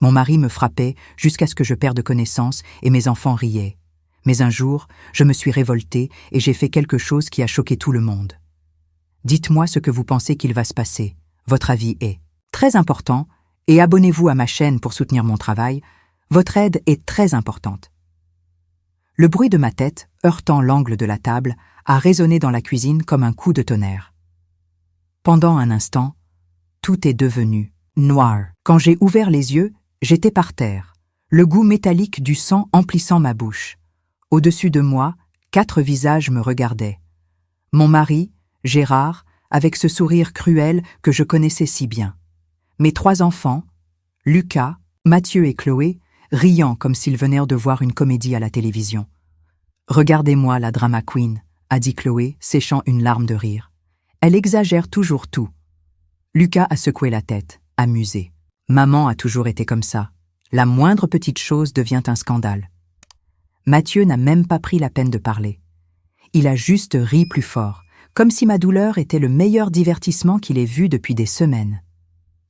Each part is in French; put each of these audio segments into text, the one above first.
Mon mari me frappait jusqu'à ce que je perde connaissance et mes enfants riaient. Mais un jour, je me suis révoltée et j'ai fait quelque chose qui a choqué tout le monde. Dites-moi ce que vous pensez qu'il va se passer. Votre avis est très important et abonnez-vous à ma chaîne pour soutenir mon travail. Votre aide est très importante. Le bruit de ma tête, heurtant l'angle de la table, a résonné dans la cuisine comme un coup de tonnerre. Pendant un instant, tout est devenu noir. Quand j'ai ouvert les yeux, j'étais par terre, le goût métallique du sang emplissant ma bouche. Au-dessus de moi, 4 visages me regardaient. Mon mari, Gérard, avec ce sourire cruel que je connaissais si bien. Mes 3 enfants, Lucas, Mathieu et Chloé, riant comme s'ils venaient de voir une comédie à la télévision. « Regardez-moi la drama queen », a dit Chloé, séchant une larme de rire. Elle exagère toujours tout. Lucas a secoué la tête, amusé. Maman a toujours été comme ça. La moindre petite chose devient un scandale. Mathieu n'a même pas pris la peine de parler. Il a juste ri plus fort, comme si ma douleur était le meilleur divertissement qu'il ait vu depuis des semaines.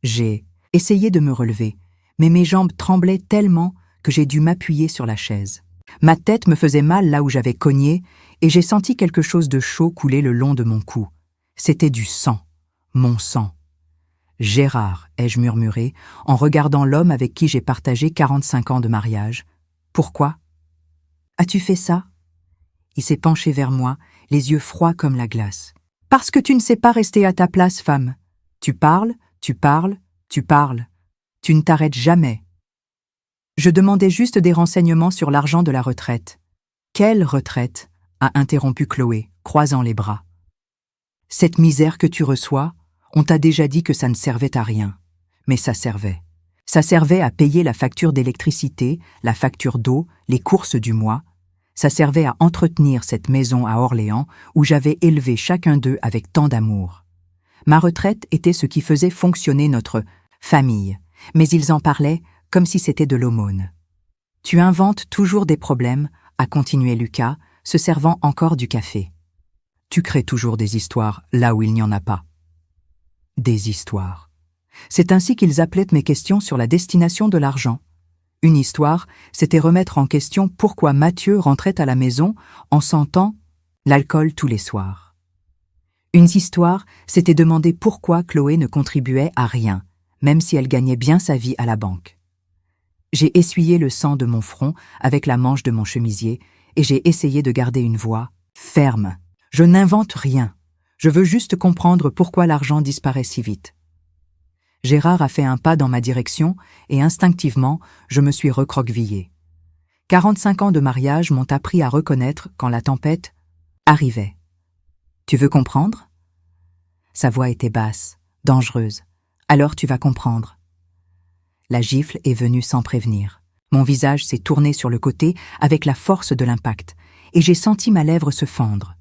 J'ai essayé de me relever, mais mes jambes tremblaient tellement que j'ai dû m'appuyer sur la chaise. Ma tête me faisait mal là où j'avais cogné et j'ai senti quelque chose de chaud couler le long de mon cou. C'était du sang, mon sang. « Gérard », ai-je murmuré, en regardant l'homme avec qui j'ai partagé 45 ans de mariage. « Pourquoi ? As-tu fait ça ?» Il s'est penché vers moi, les yeux froids comme la glace. « Parce que tu ne sais pas rester à ta place, femme. Tu parles, tu parles, tu parles. Tu ne t'arrêtes jamais. » Je demandais juste des renseignements sur l'argent de la retraite. « Quelle retraite ?» a interrompu Chloé, croisant les bras. « Cette misère que tu reçois, on t'a déjà dit que ça ne servait à rien. Mais ça servait. Ça servait à payer la facture d'électricité, la facture d'eau, les courses du mois. Ça servait à entretenir cette maison à Orléans où j'avais élevé chacun d'eux avec tant d'amour. Ma retraite était ce qui faisait fonctionner notre famille, mais ils en parlaient comme si c'était de l'aumône. « Tu inventes toujours des problèmes », a continué Lucas, se servant encore du café. « Tu crées toujours des histoires là où il n'y en a pas. » Des histoires. C'est ainsi qu'ils appelaient mes questions sur la destination de l'argent. Une histoire, c'était remettre en question pourquoi Mathieu rentrait à la maison en sentant l'alcool tous les soirs. Une histoire, c'était demander pourquoi Chloé ne contribuait à rien, même si elle gagnait bien sa vie à la banque. J'ai essuyé le sang de mon front avec la manche de mon chemisier et j'ai essayé de garder une voix ferme. Je n'invente rien. Je veux juste comprendre pourquoi l'argent disparaît si vite. Gérard a fait un pas dans ma direction et instinctivement, je me suis recroquevillée. 45 ans de mariage m'ont appris à reconnaître quand la tempête arrivait. « Tu veux comprendre ?» Sa voix était basse, dangereuse. « Alors tu vas comprendre. » La gifle est venue sans prévenir. Mon visage s'est tourné sur le côté avec la force de l'impact et j'ai senti ma lèvre se fendre.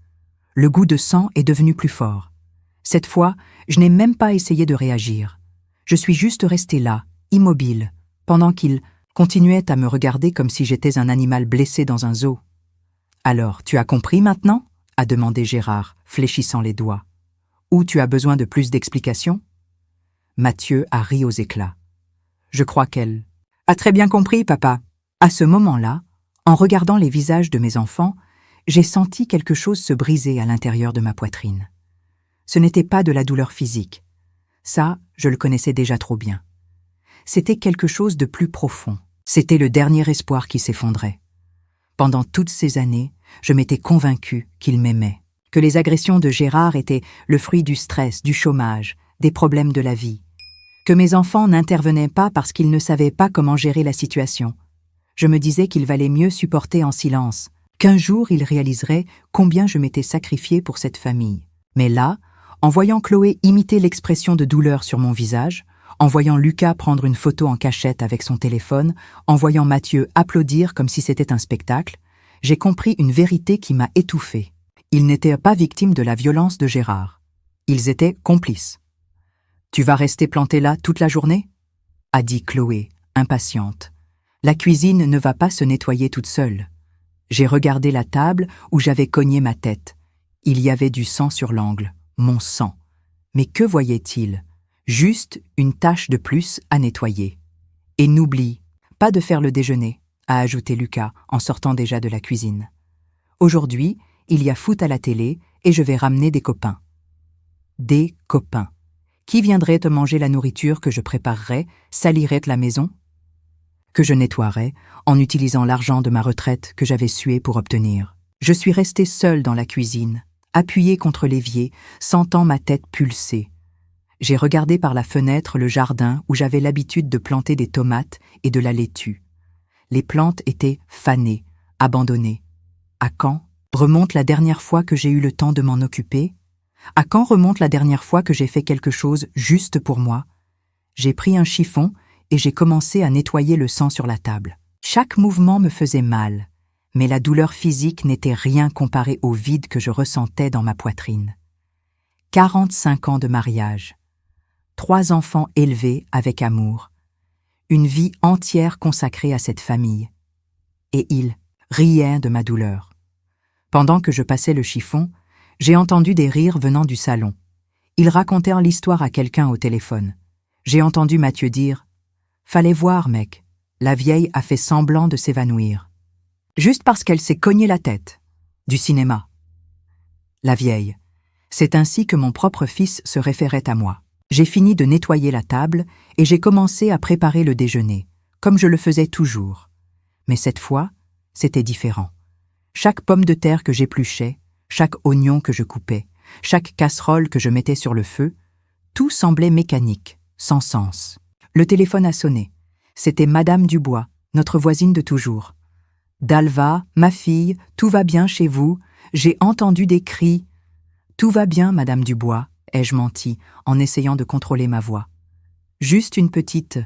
Le goût de sang est devenu plus fort. Cette fois, je n'ai même pas essayé de réagir. Je suis juste restée là, immobile, pendant qu'il continuait à me regarder comme si j'étais un animal blessé dans un zoo. « Alors, tu as compris maintenant ?» a demandé Gérard, fléchissant les doigts. « Ou tu as besoin de plus d'explications ?» Mathieu a ri aux éclats. Je crois qu'elle a très bien compris, papa. À ce moment-là, en regardant les visages de mes enfants, j'ai senti quelque chose se briser à l'intérieur de ma poitrine. Ce n'était pas de la douleur physique. Ça, je le connaissais déjà trop bien. C'était quelque chose de plus profond. C'était le dernier espoir qui s'effondrait. Pendant toutes ces années, je m'étais convaincue qu'il m'aimait, que les agressions de Gérard étaient le fruit du stress, du chômage, des problèmes de la vie, que mes enfants n'intervenaient pas parce qu'ils ne savaient pas comment gérer la situation. Je me disais qu'il valait mieux supporter en silence, qu'un jour ils réaliseraient combien je m'étais sacrifiée pour cette famille. Mais là, en voyant Chloé imiter l'expression de douleur sur mon visage, en voyant Lucas prendre une photo en cachette avec son téléphone, en voyant Mathieu applaudir comme si c'était un spectacle, j'ai compris une vérité qui m'a étouffée. Ils n'étaient pas victimes de la violence de Gérard. Ils étaient complices. « Tu vas rester planté là toute la journée ?» a dit Chloé, impatiente. « La cuisine ne va pas se nettoyer toute seule. » J'ai regardé la table où j'avais cogné ma tête. Il y avait du sang sur l'angle, mon sang. Mais que voyait-il ? Juste une tache de plus à nettoyer. Et n'oublie pas de faire le déjeuner, a ajouté Lucas en sortant déjà de la cuisine. Aujourd'hui, il y a foot à la télé et je vais ramener des copains. Des copains. Qui viendrait te manger la nourriture que je préparerais, salirait la maison? Que je nettoierais en utilisant l'argent de ma retraite que j'avais sué pour obtenir. Je suis restée seule dans la cuisine, appuyée contre l'évier, sentant ma tête pulser. J'ai regardé par la fenêtre le jardin où j'avais l'habitude de planter des tomates et de la laitue. Les plantes étaient fanées, abandonnées. À quand remonte la dernière fois que j'ai eu le temps de m'en occuper? À quand remonte la dernière fois que j'ai fait quelque chose juste pour moi? J'ai pris un chiffon et j'ai commencé à nettoyer le sang sur la table. Chaque mouvement me faisait mal, mais la douleur physique n'était rien comparée au vide que je ressentais dans ma poitrine. 45 ans de mariage, 3 enfants élevés avec amour, une vie entière consacrée à cette famille. Et ils riaient de ma douleur. Pendant que je passais le chiffon, j'ai entendu des rires venant du salon. Ils racontèrent l'histoire à quelqu'un au téléphone. J'ai entendu Mathieu dire « Fallait voir, mec, la vieille a fait semblant de s'évanouir. Juste parce qu'elle s'est cogné la tête. Du cinéma. » La vieille. C'est ainsi que mon propre fils se référait à moi. J'ai fini de nettoyer la table et j'ai commencé à préparer le déjeuner, comme je le faisais toujours. Mais cette fois, c'était différent. Chaque pomme de terre que j'épluchais, chaque oignon que je coupais, chaque casserole que je mettais sur le feu, tout semblait mécanique, sans sens. Le téléphone a sonné. C'était Madame Dubois, notre voisine de toujours. « Dalva, ma fille, tout va bien chez vous? J'ai entendu des cris. »« Tout va bien, Madame Dubois, » ai-je menti, en essayant de contrôler ma voix. Juste une petite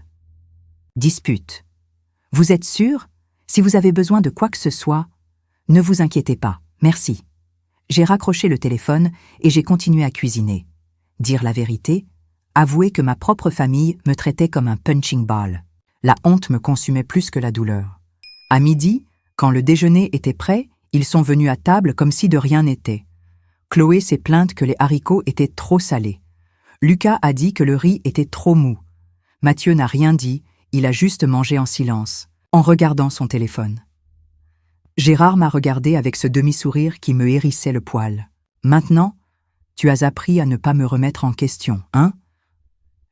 dispute. « Vous êtes sûr? Si vous avez besoin de quoi que ce soit, ne vous inquiétez pas, merci. » J'ai raccroché le téléphone et j'ai continué à cuisiner. Dire la vérité, avouer que ma propre famille me traitait comme un punching ball. La honte me consumait plus que la douleur. À midi, quand le déjeuner était prêt, ils sont venus à table comme si de rien n'était. Chloé s'est plainte que les haricots étaient trop salés. Lucas a dit que le riz était trop mou. Mathieu n'a rien dit, il a juste mangé en silence, en regardant son téléphone. Gérard m'a regardé avec ce demi-sourire qui me hérissait le poil. « Maintenant, tu as appris à ne pas me remettre en question, hein ?»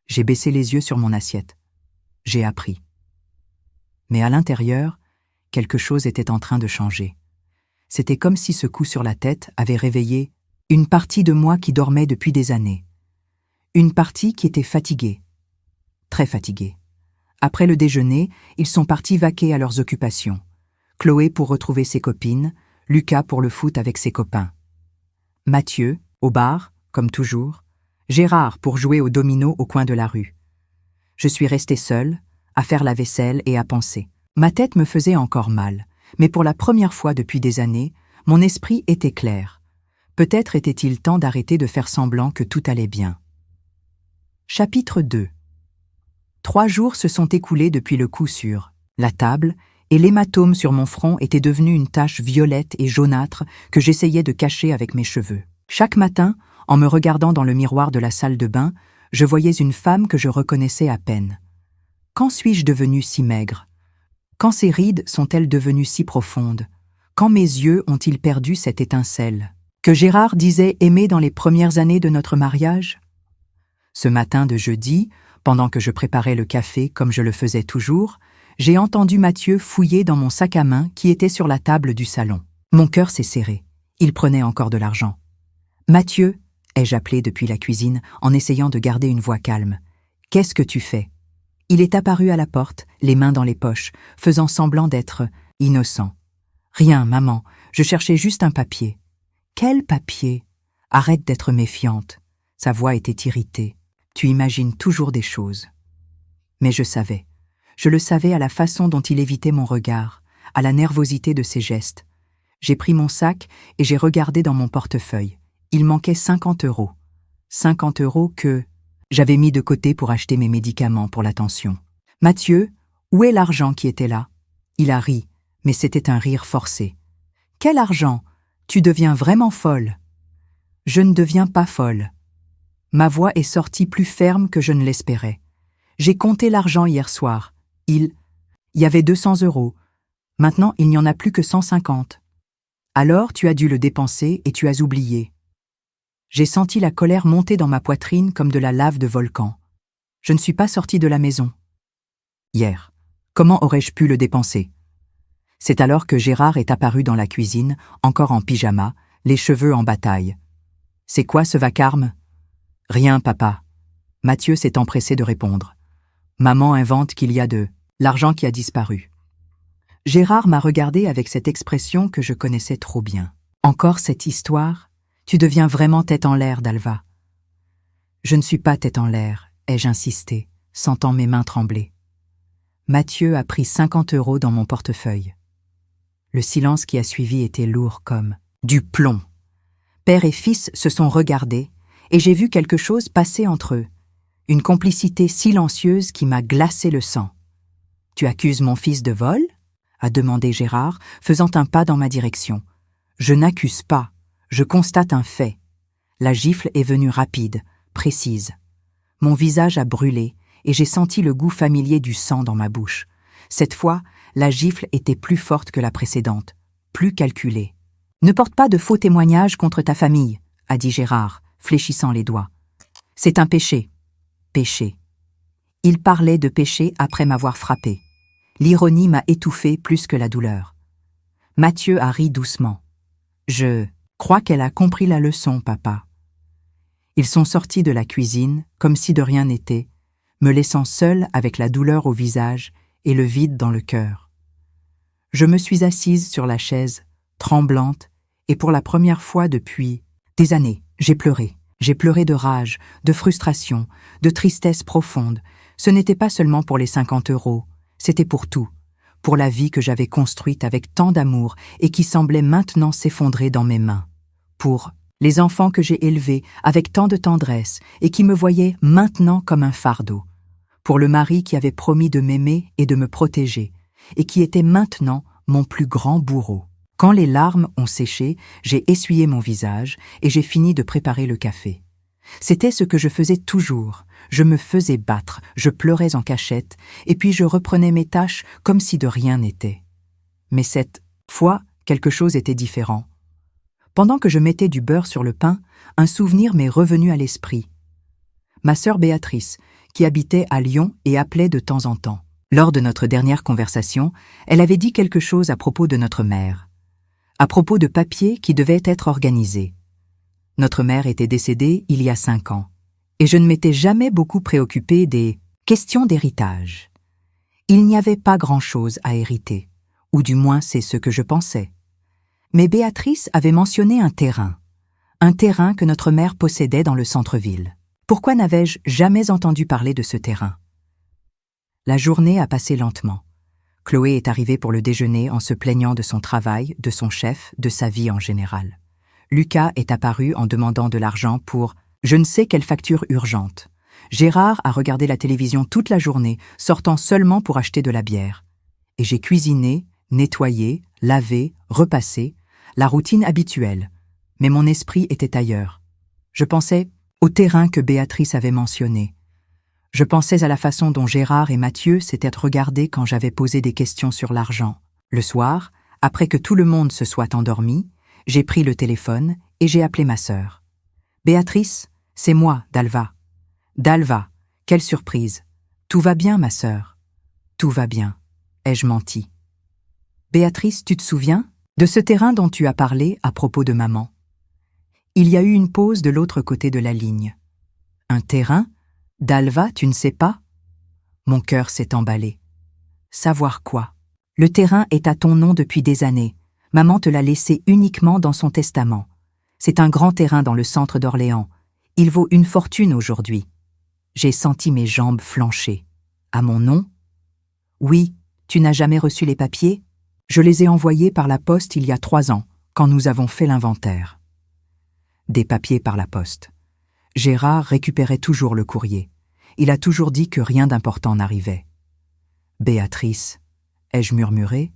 J'ai baissé les yeux sur mon assiette. J'ai appris. Mais à l'intérieur, quelque chose était en train de changer. C'était comme si ce coup sur la tête avait réveillé une partie de moi qui dormait depuis des années. Une partie qui était fatiguée. Très fatiguée. Après le déjeuner, ils sont partis vaquer à leurs occupations. Chloé pour retrouver ses copines, Lucas pour le foot avec ses copains. Mathieu, au bar, comme toujours. Gérard pour jouer au domino au coin de la rue. Je suis restée seule, à faire la vaisselle et à penser. Ma tête me faisait encore mal, mais pour la première fois depuis des années, mon esprit était clair. Peut-être était-il temps d'arrêter de faire semblant que tout allait bien. Chapitre 2. 3 jours se sont écoulés depuis le coup sur la table, et l'hématome sur mon front était devenu une tache violette et jaunâtre que j'essayais de cacher avec mes cheveux. Chaque matin, en me regardant dans le miroir de la salle de bain, je voyais une femme que je reconnaissais à peine. Quand suis-je devenue si maigre? Quand ces rides sont-elles devenues si profondes? Quand mes yeux ont-ils perdu cette étincelle que Gérard disait aimer dans les premières années de notre mariage? Ce matin de jeudi, pendant que je préparais le café comme je le faisais toujours, j'ai entendu Mathieu fouiller dans mon sac à main qui était sur la table du salon. Mon cœur s'est serré. Il prenait encore de l'argent. « Mathieu » ai-je appelé depuis la cuisine en essayant de garder une voix calme. « Qu'est-ce que tu fais ?» Il est apparu à la porte, les mains dans les poches, faisant semblant d'être innocent. « Rien, maman, je cherchais juste un papier. »« Quel papier ? Arrête d'être méfiante. » Sa voix était irritée. « Tu imagines toujours des choses. » Mais je savais. Je le savais à la façon dont il évitait mon regard, à la nervosité de ses gestes. J'ai pris mon sac et j'ai regardé dans mon portefeuille. Il manquait 50 €. 50 € que j'avais mis de côté pour acheter mes médicaments pour la tension. « Mathieu, où est l'argent qui était là ?» Il a ri, mais c'était un rire forcé. « Quel argent? Tu deviens vraiment folle. » « Je ne deviens pas folle. » Ma voix est sortie plus ferme que je ne l'espérais. J'ai compté l'argent hier soir. Il y avait 200 euros. Maintenant, il n'y en a plus que 150. Alors, tu as dû le dépenser et tu as oublié. J'ai senti la colère monter dans ma poitrine comme de la lave de volcan. Je ne suis pas sortie de la maison. Hier. Comment aurais-je pu le dépenser? C'est alors que Gérard est apparu dans la cuisine, encore en pyjama, les cheveux en bataille. C'est quoi ce vacarme? Rien, papa. Mathieu s'est empressé de répondre. Maman invente qu'il y a de l'argent qui a disparu. Gérard m'a regardé avec cette expression que je connaissais trop bien. Encore cette histoire? Tu deviens vraiment tête en l'air, Dalva. Je ne suis pas tête en l'air, ai-je insisté, sentant mes mains trembler. Mathieu a pris 50 euros dans mon portefeuille. Le silence qui a suivi était lourd comme du plomb. Père et fils se sont regardés et j'ai vu quelque chose passer entre eux. Une complicité silencieuse qui m'a glacé le sang. « Tu accuses mon fils de vol ?» a demandé Gérard, faisant un pas dans ma direction. « Je n'accuse pas, je constate un fait. » La gifle est venue rapide, précise. Mon visage a brûlé et j'ai senti le goût familier du sang dans ma bouche. Cette fois, la gifle était plus forte que la précédente, plus calculée. « Ne porte pas de faux témoignages contre ta famille, » a dit Gérard, fléchissant les doigts. « C'est un péché. » Péché. Il parlait de péché après m'avoir frappé. L'ironie m'a étouffé plus que la douleur. Mathieu a ri doucement. « Je crois qu'elle a compris la leçon, papa. » Ils sont sortis de la cuisine, comme si de rien n'était, me laissant seule avec la douleur au visage et le vide dans le cœur. Je me suis assise sur la chaise, tremblante, et pour la première fois depuis des années, j'ai pleuré. J'ai pleuré de rage, de frustration, de tristesse profonde. Ce n'était pas seulement pour les 50 euros, c'était pour tout, pour la vie que j'avais construite avec tant d'amour et qui semblait maintenant s'effondrer dans mes mains, pour les enfants que j'ai élevés avec tant de tendresse et qui me voyaient maintenant comme un fardeau, pour le mari qui avait promis de m'aimer et de me protéger, et qui était maintenant mon plus grand bourreau. Quand les larmes ont séché, j'ai essuyé mon visage et j'ai fini de préparer le café. C'était ce que je faisais toujours. Je me faisais battre, je pleurais en cachette, et puis je reprenais mes tâches comme si de rien n'était. Mais cette fois, quelque chose était différent. Pendant que je mettais du beurre sur le pain, un souvenir m'est revenu à l'esprit. Ma sœur Béatrice, qui habitait à Lyon et appelait de temps en temps. Lors de notre dernière conversation, elle avait dit quelque chose à propos de notre mère. À propos de papiers qui devaient être organisés. Notre mère était décédée il y a 5 ans, et je ne m'étais jamais beaucoup préoccupée des questions d'héritage. Il n'y avait pas grand-chose à hériter, ou du moins c'est ce que je pensais. Mais Béatrice avait mentionné un terrain que notre mère possédait dans le centre-ville. Pourquoi n'avais-je jamais entendu parler de ce terrain? La journée a passé lentement. Chloé est arrivée pour le déjeuner en se plaignant de son travail, de son chef, de sa vie en général. Lucas est apparu en demandant de l'argent pour je ne sais quelle facture urgente. Gérard a regardé la télévision toute la journée, sortant seulement pour acheter de la bière. Et j'ai cuisiné, nettoyé, lavé, repassé, la routine habituelle. Mais mon esprit était ailleurs. Je pensais au terrain que Béatrice avait mentionné. Je pensais à la façon dont Gérard et Mathieu s'étaient regardés quand j'avais posé des questions sur l'argent. Le soir, après que tout le monde se soit endormi, j'ai pris le téléphone et j'ai appelé ma sœur. « Béatrice, c'est moi, Dalva. »« Dalva, quelle surprise. Tout va bien, ma sœur. »« Tout va bien. » ai-je menti. « Béatrice, tu te souviens de ce terrain dont tu as parlé à propos de maman ?» Il y a eu une pause de l'autre côté de la ligne. « Un terrain ? Dalva, tu ne sais pas ?» Mon cœur s'est emballé. Savoir quoi? Le terrain est à ton nom depuis des années. Maman te l'a laissé uniquement dans son testament. C'est un grand terrain dans le centre d'Orléans. Il vaut une fortune aujourd'hui. J'ai senti mes jambes flancher. À mon nom? Oui, tu n'as jamais reçu les papiers? Je les ai envoyés par la poste il y a 3 ans, quand nous avons fait l'inventaire. Des papiers par la poste. Gérard récupérait toujours le courrier. Il a toujours dit que rien d'important n'arrivait. « Béatrice, ai-je murmuré,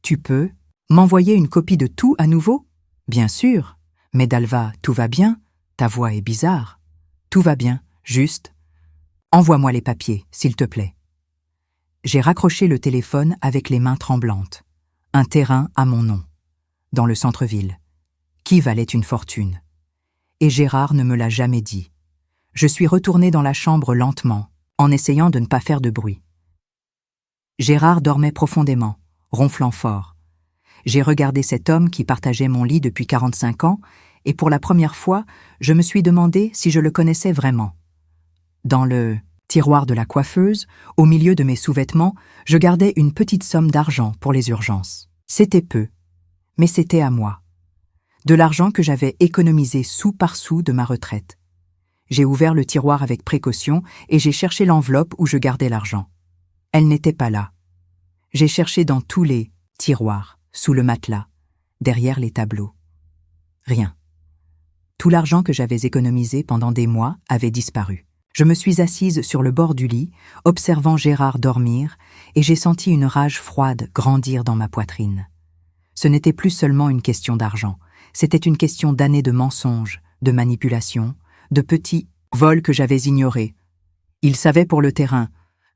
tu peux m'envoyer une copie de tout à nouveau? Bien sûr, mais Dalva, tout va bien, ta voix est bizarre. Tout va bien, juste. Envoie-moi les papiers, s'il te plaît. » J'ai raccroché le téléphone avec les mains tremblantes. Un terrain à mon nom, dans le centre-ville, qui valait une fortune. Et Gérard ne me l'a jamais dit. Je suis retournée dans la chambre lentement, en essayant de ne pas faire de bruit. Gérard dormait profondément, ronflant fort. J'ai regardé cet homme qui partageait mon lit depuis 45 ans, et pour la première fois, je me suis demandé si je le connaissais vraiment. Dans le tiroir de la coiffeuse, au milieu de mes sous-vêtements, je gardais une petite somme d'argent pour les urgences. C'était peu, mais c'était à moi. De l'argent que j'avais économisé sou par sou de ma retraite. J'ai ouvert le tiroir avec précaution et j'ai cherché l'enveloppe où je gardais l'argent. Elle n'était pas là. J'ai cherché dans tous les tiroirs, sous le matelas, derrière les tableaux. Rien. Tout l'argent que j'avais économisé pendant des mois avait disparu. Je me suis assise sur le bord du lit, observant Gérard dormir, et j'ai senti une rage froide grandir dans ma poitrine. Ce n'était plus seulement une question d'argent, c'était une question d'années de mensonges, de manipulations, de petits vols que j'avais ignorés. Il savait pour le terrain,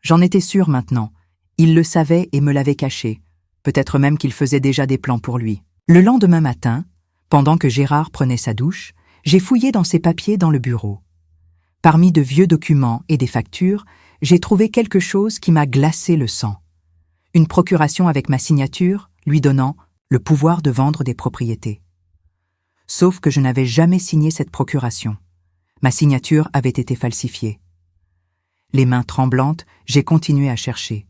j'en étais sûre maintenant. Il le savait et me l'avait caché, peut-être même qu'il faisait déjà des plans pour lui. Le lendemain matin, pendant que Gérard prenait sa douche, j'ai fouillé dans ses papiers dans le bureau. Parmi de vieux documents et des factures, j'ai trouvé quelque chose qui m'a glacé le sang. Une procuration avec ma signature, lui donnant le pouvoir de vendre des propriétés. Sauf que je n'avais jamais signé cette procuration. Ma signature avait été falsifiée. Les mains tremblantes, j'ai continué à chercher.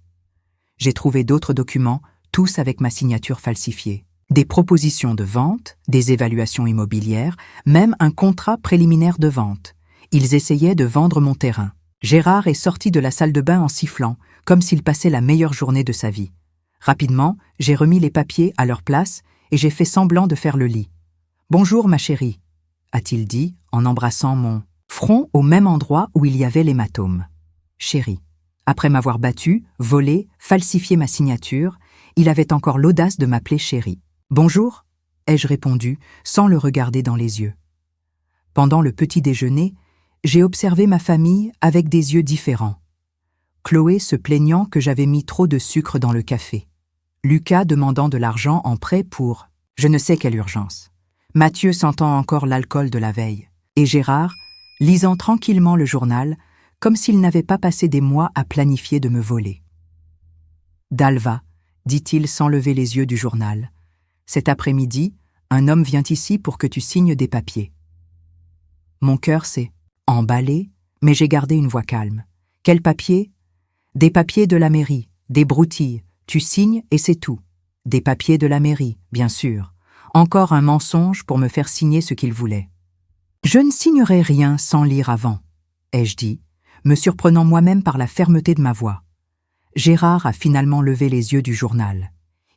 J'ai trouvé d'autres documents, tous avec ma signature falsifiée. Des propositions de vente, des évaluations immobilières, même un contrat préliminaire de vente. Ils essayaient de vendre mon terrain. Gérard est sorti de la salle de bain en sifflant, comme s'il passait la meilleure journée de sa vie. Rapidement, j'ai remis les papiers à leur place et j'ai fait semblant de faire le lit. « Bonjour, ma chérie », a-t-il dit en embrassant mon front au même endroit où il y avait l'hématome. Chérie. Après m'avoir battu, volé, falsifié ma signature, il avait encore l'audace de m'appeler chérie. « Bonjour », ai-je répondu, sans le regarder dans les yeux. Pendant le petit déjeuner, j'ai observé ma famille avec des yeux différents. Chloé se plaignant que j'avais mis trop de sucre dans le café. Lucas demandant de l'argent en prêt pour je ne sais quelle urgence. Mathieu sentant encore l'alcool de la veille. Et Gérard, lisant tranquillement le journal, comme s'il n'avait pas passé des mois à planifier de me voler. « Dalva », dit-il sans lever les yeux du journal, « cet après-midi, un homme vient ici pour que tu signes des papiers. » Mon cœur s'est emballé, mais j'ai gardé une voix calme. « Quels papiers ? » ?»« Des papiers de la mairie, des broutilles, tu signes et c'est tout. »« Des papiers de la mairie, bien sûr. Encore un mensonge pour me faire signer ce qu'il voulait. »« Je ne signerai rien sans lire avant, » ai-je dit, me surprenant moi-même par la fermeté de ma voix. Gérard a finalement levé les yeux du journal.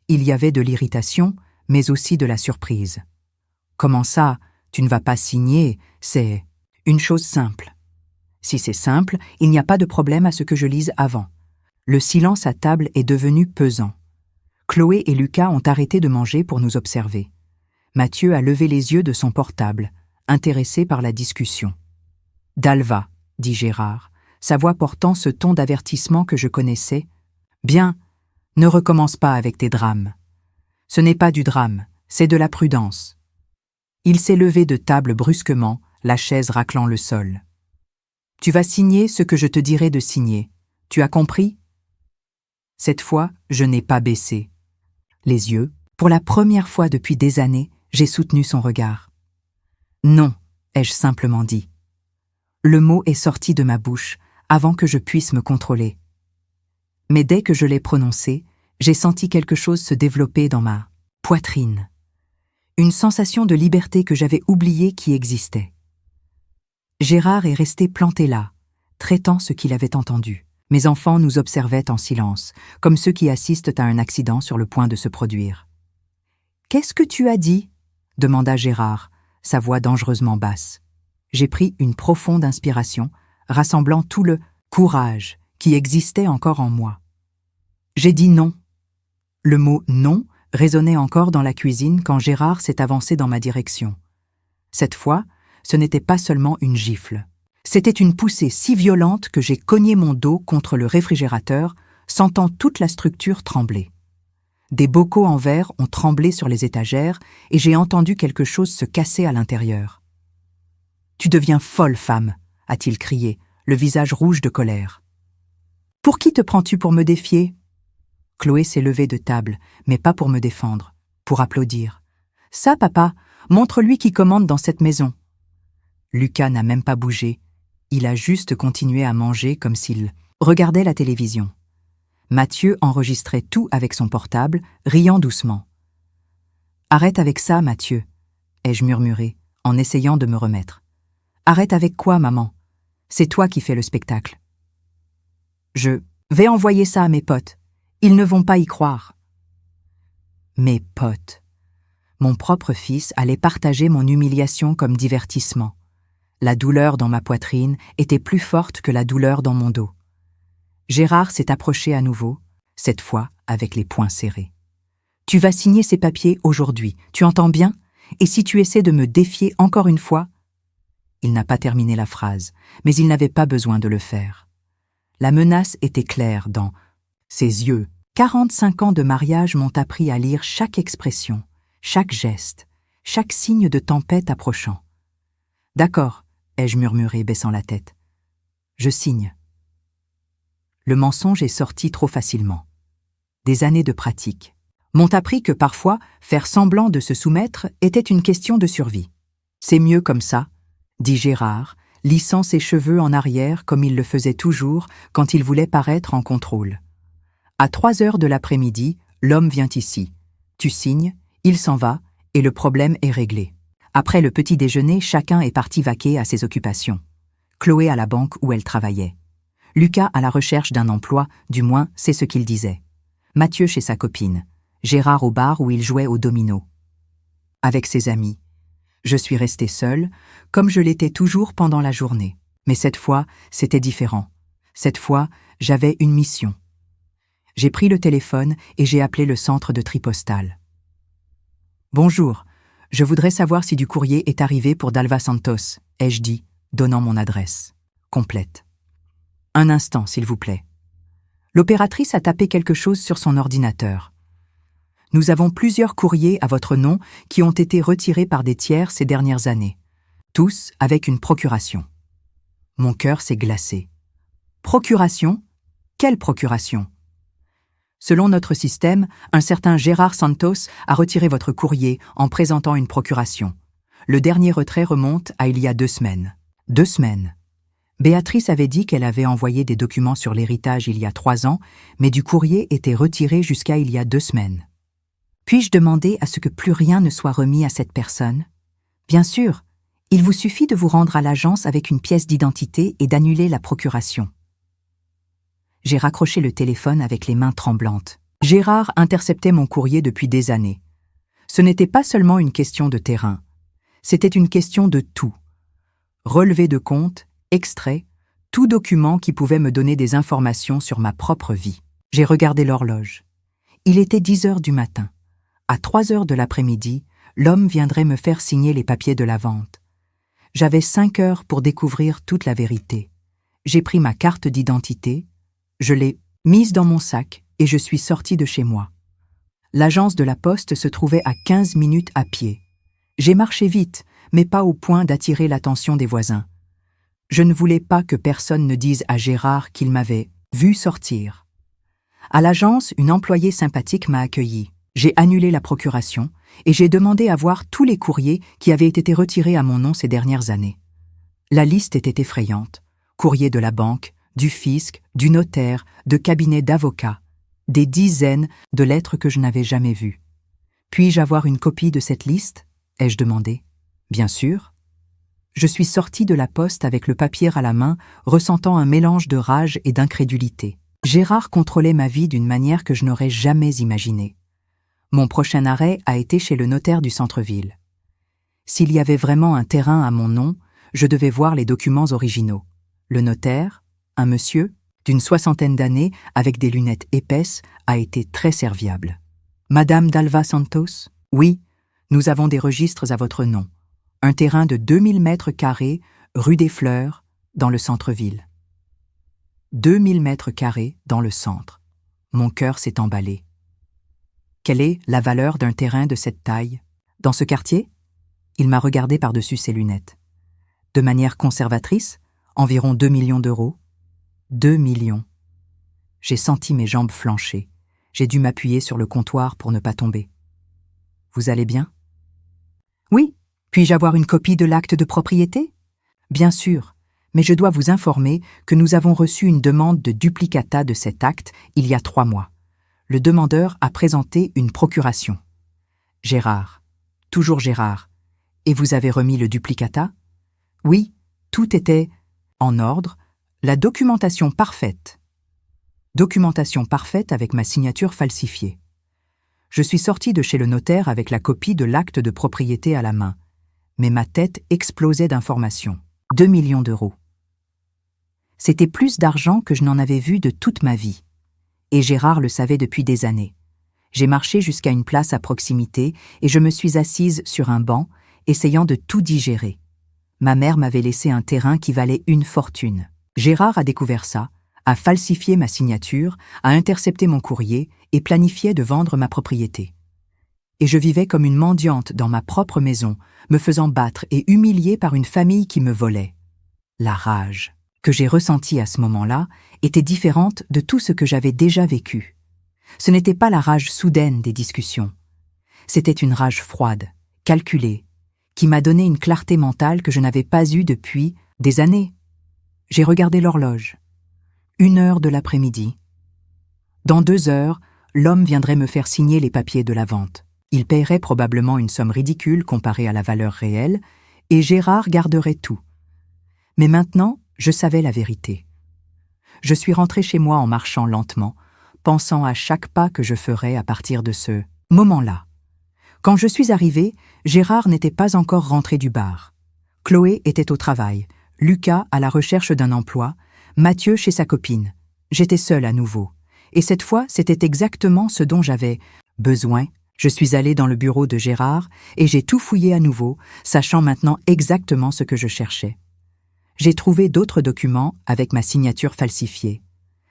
Il y avait de l'irritation, mais aussi de la surprise. « Comment ça, tu ne vas pas signer, c'est une chose simple. » Si c'est simple, il n'y a pas de problème à ce que je lise avant. Le silence à table est devenu pesant. Chloé et Lucas ont arrêté de manger pour nous observer. Mathieu a levé les yeux de son portable, intéressé par la discussion. « Dalva, » dit Gérard, sa voix portant ce ton d'avertissement que je connaissais. « Bien, ne recommence pas avec tes drames. Ce n'est pas du drame, c'est de la prudence. » Il s'est levé de table brusquement, la chaise raclant le sol. « Tu vas signer ce que je te dirai de signer. Tu as compris ?» Cette fois, je n'ai pas baissé les yeux. Pour la première fois depuis des années, j'ai soutenu son regard. « Non », ai-je simplement dit. Le mot est sorti de ma bouche avant que je puisse me contrôler. Mais dès que je l'ai prononcé, j'ai senti quelque chose se développer dans ma poitrine. Une sensation de liberté que j'avais oubliée qui existait. Gérard est resté planté là, traitant ce qu'il avait entendu. Mes enfants nous observaient en silence, comme ceux qui assistent à un accident sur le point de se produire. « Qu'est-ce que tu as dit ?» demanda Gérard, sa voix dangereusement basse. J'ai pris une profonde inspiration, rassemblant tout le courage qui existait encore en moi. J'ai dit non. Le mot « non » résonnait encore dans la cuisine quand Gérard s'est avancé dans ma direction. Cette fois, ce n'était pas seulement une gifle. C'était une poussée si violente que j'ai cogné mon dos contre le réfrigérateur, sentant toute la structure trembler. Des bocaux en verre ont tremblé sur les étagères et j'ai entendu quelque chose se casser à l'intérieur. « Tu deviens folle, femme !» a-t-il crié, le visage rouge de colère. « Pour qui te prends-tu pour me défier ?» Chloé s'est levée de table, mais pas pour me défendre, pour applaudir. « Ça, papa, montre-lui qui commande dans cette maison. » Lucas n'a même pas bougé. Il a juste continué à manger comme s'il regardait la télévision. Mathieu enregistrait tout avec son portable, riant doucement. « Arrête avec ça, Mathieu, » ai-je murmuré, en essayant de me remettre. « Arrête avec quoi, maman? C'est toi qui fais le spectacle. »« Je vais envoyer ça à mes potes. Ils ne vont pas y croire. » Mes potes. Mon propre fils allait partager mon humiliation comme divertissement. La douleur dans ma poitrine était plus forte que la douleur dans mon dos. Gérard s'est approché à nouveau, cette fois avec les poings serrés. « Tu vas signer ces papiers aujourd'hui, tu entends bien? Et si tu essaies de me défier encore une fois ?» Il n'a pas terminé la phrase, mais il n'avait pas besoin de le faire. La menace était claire dans ses yeux. 45 ans de mariage m'ont appris à lire chaque expression, chaque geste, chaque signe de tempête approchant. « D'accord, » ai-je murmuré, baissant la tête. « Je signe. » Le mensonge est sorti trop facilement. Des années de pratique m'ont appris que parfois, faire semblant de se soumettre était une question de survie. « C'est mieux comme ça, » dit Gérard, lissant ses cheveux en arrière comme il le faisait toujours quand il voulait paraître en contrôle. À 3 heures de l'après-midi, l'homme vient ici. Tu signes, il s'en va, et le problème est réglé. Après le petit déjeuner, chacun est parti vaquer à ses occupations. Chloé à la banque où elle travaillait. Lucas à la recherche d'un emploi, du moins c'est ce qu'il disait. Mathieu chez sa copine. Gérard au bar où il jouait au domino. Avec ses amis. Je suis restée seule, comme je l'étais toujours pendant la journée. Mais cette fois, c'était différent. Cette fois, j'avais une mission. J'ai pris le téléphone et j'ai appelé le centre de tri postal. « Bonjour, je voudrais savoir si du courrier est arrivé pour Dalva Santos, » ai-je dit, donnant mon adresse. Complète. « Un instant, s'il vous plaît. » L'opératrice a tapé quelque chose sur son ordinateur. « Nous avons plusieurs courriers à votre nom qui ont été retirés par des tiers ces dernières années, tous avec une procuration. » Mon cœur s'est glacé. « Procuration? Quelle procuration? » Selon notre système, un certain Gérard Santos a retiré votre courrier en présentant une procuration. Le dernier retrait remonte à il y a 2 semaines. 2 semaines. Béatrice avait dit qu'elle avait envoyé des documents sur l'héritage il y a 3 ans, mais du courrier était retiré jusqu'à il y a 2 semaines. Puis-je demander à ce que plus rien ne soit remis à cette personne? Bien sûr, il vous suffit de vous rendre à l'agence avec une pièce d'identité et d'annuler la procuration. J'ai raccroché le téléphone avec les mains tremblantes. Gérard interceptait mon courrier depuis des années. Ce n'était pas seulement une question de terrain, c'était une question de tout. Relevé de compte, extrait, tout document qui pouvait me donner des informations sur ma propre vie. J'ai regardé l'horloge. Il était 10 heures du matin. À 3 heures de l'après-midi, l'homme viendrait me faire signer les papiers de la vente. J'avais 5 heures pour découvrir toute la vérité. J'ai pris ma carte d'identité, je l'ai mise dans mon sac et je suis sortie de chez moi. L'agence de la poste se trouvait à 15 minutes à pied. J'ai marché vite, mais pas au point d'attirer l'attention des voisins. Je ne voulais pas que personne ne dise à Gérard qu'il m'avait vu sortir. À l'agence, une employée sympathique m'a accueilli. J'ai annulé la procuration et j'ai demandé à voir tous les courriers qui avaient été retirés à mon nom ces dernières années. La liste était effrayante. Courriers de la banque, du fisc, du notaire, de cabinets d'avocats. Des dizaines de lettres que je n'avais jamais vues. Puis-je avoir une copie de cette liste? Ai-je demandé. Bien sûr. Je suis sortie de la poste avec le papier à la main, ressentant un mélange de rage et d'incrédulité. Gérard contrôlait ma vie d'une manière que je n'aurais jamais imaginée. Mon prochain arrêt a été chez le notaire du centre-ville. S'il y avait vraiment un terrain à mon nom, je devais voir les documents originaux. Le notaire, un monsieur, d'une 60aine d'années, avec des lunettes épaisses, a été très serviable. « Madame Dalva Santos? Oui, nous avons des registres à votre nom. Un terrain de 2000 mètres carrés, rue des Fleurs, dans le centre-ville. 2000 mètres carrés dans le centre. Mon cœur s'est emballé. Quelle est la valeur d'un terrain de cette taille? Dans ce quartier? Il m'a regardé par-dessus ses lunettes. De manière conservatrice, environ 2 millions d'euros. 2 millions. J'ai senti mes jambes flancher. J'ai dû m'appuyer sur le comptoir pour ne pas tomber. Vous allez bien? Oui. Puis-je avoir une copie de l'acte de propriété? Bien sûr, mais je dois vous informer que nous avons reçu une demande de duplicata de cet acte il y a 3 mois. Le demandeur a présenté une procuration. Gérard. Toujours Gérard. Et vous avez remis le duplicata? Oui, tout était en ordre, la documentation parfaite. Documentation parfaite avec ma signature falsifiée. Je suis sorti de chez le notaire avec la copie de l'acte de propriété à la main, mais ma tête explosait d'informations. 2 millions d'euros. C'était plus d'argent que je n'en avais vu de toute ma vie. Et Gérard le savait depuis des années. J'ai marché jusqu'à une place à proximité et je me suis assise sur un banc, essayant de tout digérer. Ma mère m'avait laissé un terrain qui valait une fortune. Gérard a découvert ça, a falsifié ma signature, a intercepté mon courrier et planifiait de vendre ma propriété. Et je vivais comme une mendiante dans ma propre maison, me faisant battre et humilier par une famille qui me volait. La rage que j'ai ressentie à ce moment-là était différente de tout ce que j'avais déjà vécu. Ce n'était pas la rage soudaine des discussions. C'était une rage froide, calculée, qui m'a donné une clarté mentale que je n'avais pas eue depuis des années. J'ai regardé l'horloge. 1 heure de l'après-midi. Dans 2 heures, l'homme viendrait me faire signer les papiers de la vente. Il paierait probablement une somme ridicule comparée à la valeur réelle, et Gérard garderait tout. Mais maintenant, je savais la vérité. Je suis rentré chez moi en marchant lentement, pensant à chaque pas que je ferais à partir de ce moment-là. Quand je suis arrivé, Gérard n'était pas encore rentré du bar. Chloé était au travail, Lucas à la recherche d'un emploi, Mathieu chez sa copine. J'étais seule à nouveau. Et cette fois, c'était exactement ce dont j'avais besoin. Je suis allée dans le bureau de Gérard et j'ai tout fouillé à nouveau, sachant maintenant exactement ce que je cherchais. J'ai trouvé d'autres documents avec ma signature falsifiée.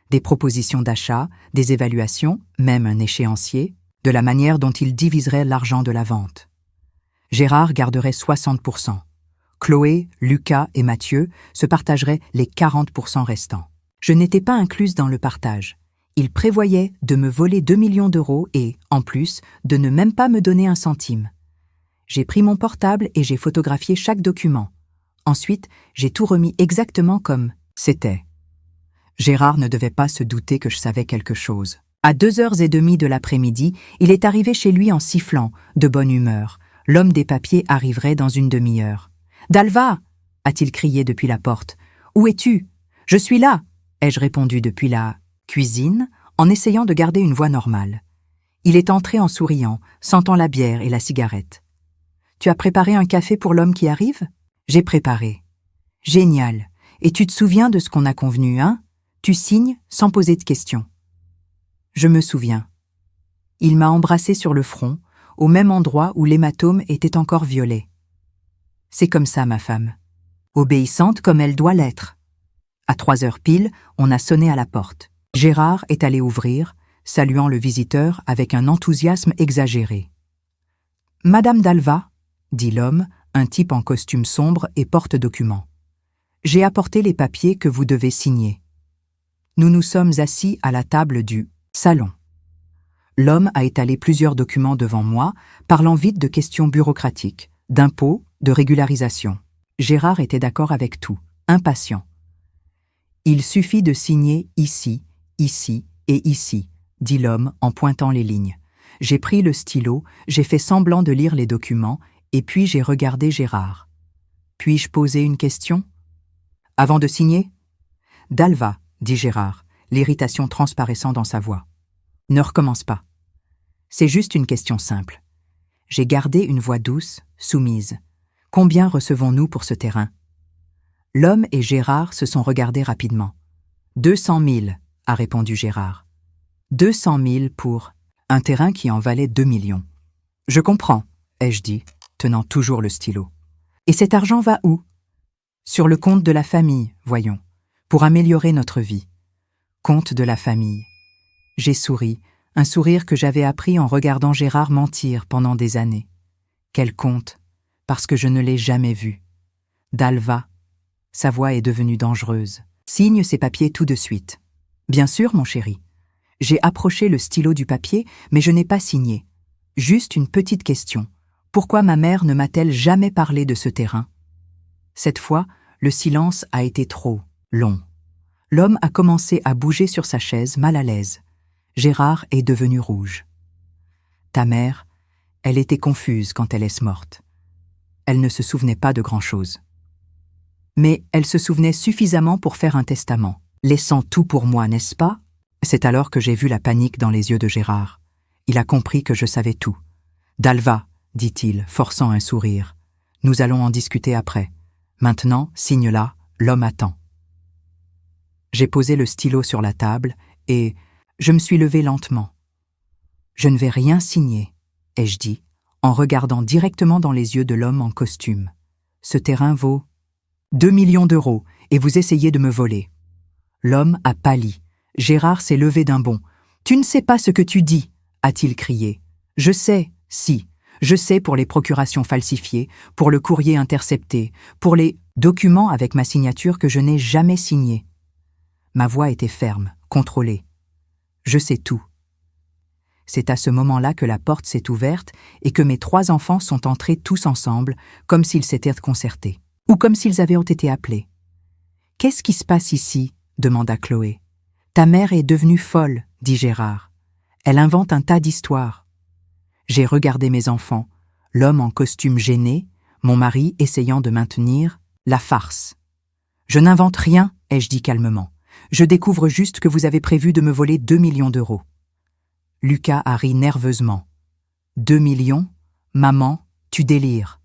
Des propositions d'achat, des évaluations, même un échéancier, de la manière dont il diviserait l'argent de la vente. Gérard garderait 60%. Chloé, Lucas et Mathieu se partageraient les 40% restants. Je n'étais pas incluse dans le partage. Il prévoyait de me voler 2 millions d'euros et, en plus, de ne même pas me donner un centime. J'ai pris mon portable et j'ai photographié chaque document. Ensuite, j'ai tout remis exactement comme c'était. Gérard ne devait pas se douter que je savais quelque chose. À 2h30 de l'après-midi, il est arrivé chez lui en sifflant, de bonne humeur. L'homme des papiers arriverait dans une demi-heure. « Dalva !» a-t-il crié depuis la porte. « Où es-tu ?»« Je suis là !» ai-je répondu depuis la cuisine, en essayant de garder une voix normale. Il est entré en souriant, sentant la bière et la cigarette. « Tu as préparé un café pour l'homme qui arrive ?»« J'ai préparé. »« Génial. Et tu te souviens de ce qu'on a convenu, hein ? Tu signes sans poser de questions. » Je me souviens. Il m'a embrassé sur le front, au même endroit où l'hématome était encore violet. C'est comme ça, ma femme. Obéissante comme elle doit l'être. À 3 heures pile, on a sonné à la porte. Gérard est allé ouvrir, saluant le visiteur avec un enthousiasme exagéré. « Madame Dalva » dit l'homme, un type en costume sombre et porte-document. « J'ai apporté les papiers que vous devez signer. » Nous nous sommes assis à la table du salon. L'homme a étalé plusieurs documents devant moi, parlant vite de questions bureaucratiques, d'impôts, de régularisation. Gérard était d'accord avec tout, impatient. « Il suffit de signer ici, ici et ici », dit l'homme en pointant les lignes. J'ai pris le stylo, j'ai fait semblant de lire les documents, et puis j'ai regardé Gérard. « Puis-je poser une question ?»« Avant de signer ?»« Dalva », dit Gérard, l'irritation transparaissant dans sa voix. « Ne recommence pas. C'est juste une question simple. » J'ai gardé une voix douce, soumise. « Combien recevons-nous pour ce terrain ?» L'homme et Gérard se sont regardés rapidement. « 200 000, » a répondu Gérard. « 200 000 pour un terrain qui en valait 2 millions. »« Je comprends, » ai-je dit, tenant toujours le stylo. « Et cet argent va où ?»« Sur le compte de la famille, voyons, pour améliorer notre vie. » Compte de la famille. J'ai souri, un sourire que j'avais appris en regardant Gérard mentir pendant des années. Quel conte, parce que je ne l'ai jamais vu. Dalva. Sa voix est devenue dangereuse. Signe ces papiers tout de suite. Bien sûr, mon chéri. J'ai approché le stylo du papier, mais je n'ai pas signé. Juste une petite question. Pourquoi ma mère ne m'a-t-elle jamais parlé de ce terrain? Cette fois, le silence a été trop long. L'homme a commencé à bouger sur sa chaise, mal à l'aise. Gérard est devenu rouge. Ta mère, elle était confuse quand elle est morte. Elle ne se souvenait pas de grand-chose. Mais elle se souvenait suffisamment pour faire un testament, laissant tout pour moi, n'est-ce pas? C'est alors que j'ai vu la panique dans les yeux de Gérard. Il a compris que je savais tout. Dalva, dit-il, forçant un sourire. Nous allons en discuter après. Maintenant, signe-la, l'homme attend. J'ai posé le stylo sur la table et je me suis levé lentement. Je ne vais rien signer, ai-je dit, en regardant directement dans les yeux de l'homme en costume. Ce terrain vaut 2 millions d'euros et vous essayez de me voler. L'homme a pâli. Gérard s'est levé d'un bond. Tu ne sais pas ce que tu dis, a-t-il crié. Je sais, si. Je sais pour les procurations falsifiées, pour le courrier intercepté, pour les documents avec ma signature que je n'ai jamais signés. Ma voix était ferme, contrôlée. Je sais tout. C'est à ce moment-là que la porte s'est ouverte et que mes 3 enfants sont entrés tous ensemble, comme s'ils s'étaient concertés, ou comme s'ils avaient été appelés. « Qu'est-ce qui se passe ici ?» demanda Chloé. « Ta mère est devenue folle, dit Gérard. Elle invente un tas d'histoires. » J'ai regardé mes enfants, l'homme en costume gêné, mon mari essayant de maintenir la farce. « Je n'invente rien, ai-je dit calmement. Je découvre juste que vous avez prévu de me voler 2 millions d'euros. » Lucas a ri nerveusement. « 2 millions? Maman, tu délires. »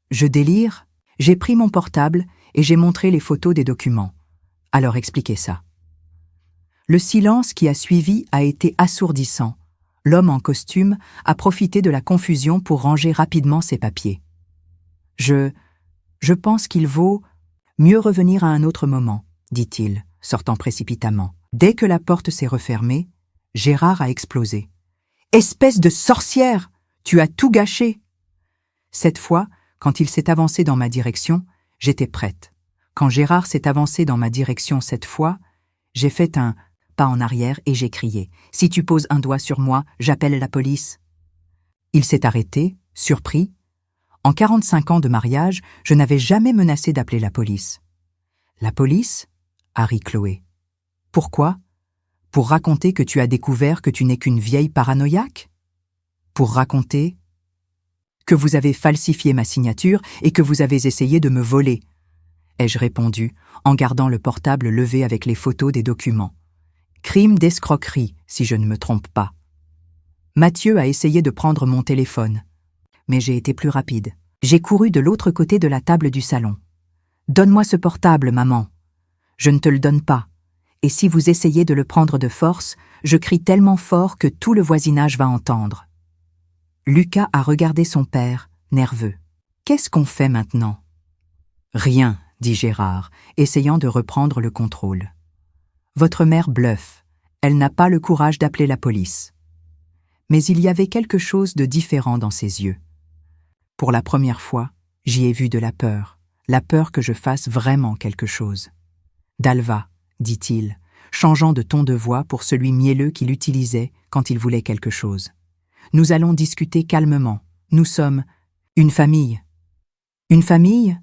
« Je délire? J'ai pris mon portable et j'ai montré les photos des documents. Alors expliquez ça. » Le silence qui a suivi a été assourdissant. L'homme en costume a profité de la confusion pour ranger rapidement ses papiers. Je pense qu'il vaut mieux revenir à un autre moment, dit-il, sortant précipitamment. Dès que la porte s'est refermée, Gérard a explosé. « Espèce de sorcière! Tu as tout gâché !» Cette fois, quand il s'est avancé dans ma direction, j'étais prête. Quand Gérard s'est avancé dans ma direction cette fois, j'ai fait un pas en arrière et j'ai crié « Si tu poses un doigt sur moi, j'appelle la police !» Il s'est arrêté, surpris. En 45 ans de mariage, je n'avais jamais menacé d'appeler la police. « La police ?» a ri Chloé. « Pourquoi ? Pour raconter que tu as découvert que tu n'es qu'une vieille paranoïaque ? Pour raconter que vous avez falsifié ma signature et que vous avez essayé de me voler ?» ai-je répondu, en gardant le portable levé avec les photos des documents. Crime d'escroquerie, si je ne me trompe pas. Mathieu a essayé de prendre mon téléphone, mais j'ai été plus rapide. J'ai couru de l'autre côté de la table du salon. « Donne-moi ce portable, maman. » « Je ne te le donne pas. Et si vous essayez de le prendre de force, je crie tellement fort que tout le voisinage va entendre. » Lucas a regardé son père, nerveux. « Qu'est-ce qu'on fait maintenant ?»« Rien, » dit Gérard, essayant de reprendre le contrôle. « Votre mère bluffe. Elle n'a pas le courage d'appeler la police. » Mais il y avait quelque chose de différent dans ses yeux. Pour la première fois, j'y ai vu de la peur que je fasse vraiment quelque chose. « Dalva, » dit-il, changeant de ton de voix pour celui mielleux qu'il utilisait quand il voulait quelque chose. « Nous allons discuter calmement. Nous sommes une famille. » « Une famille ?»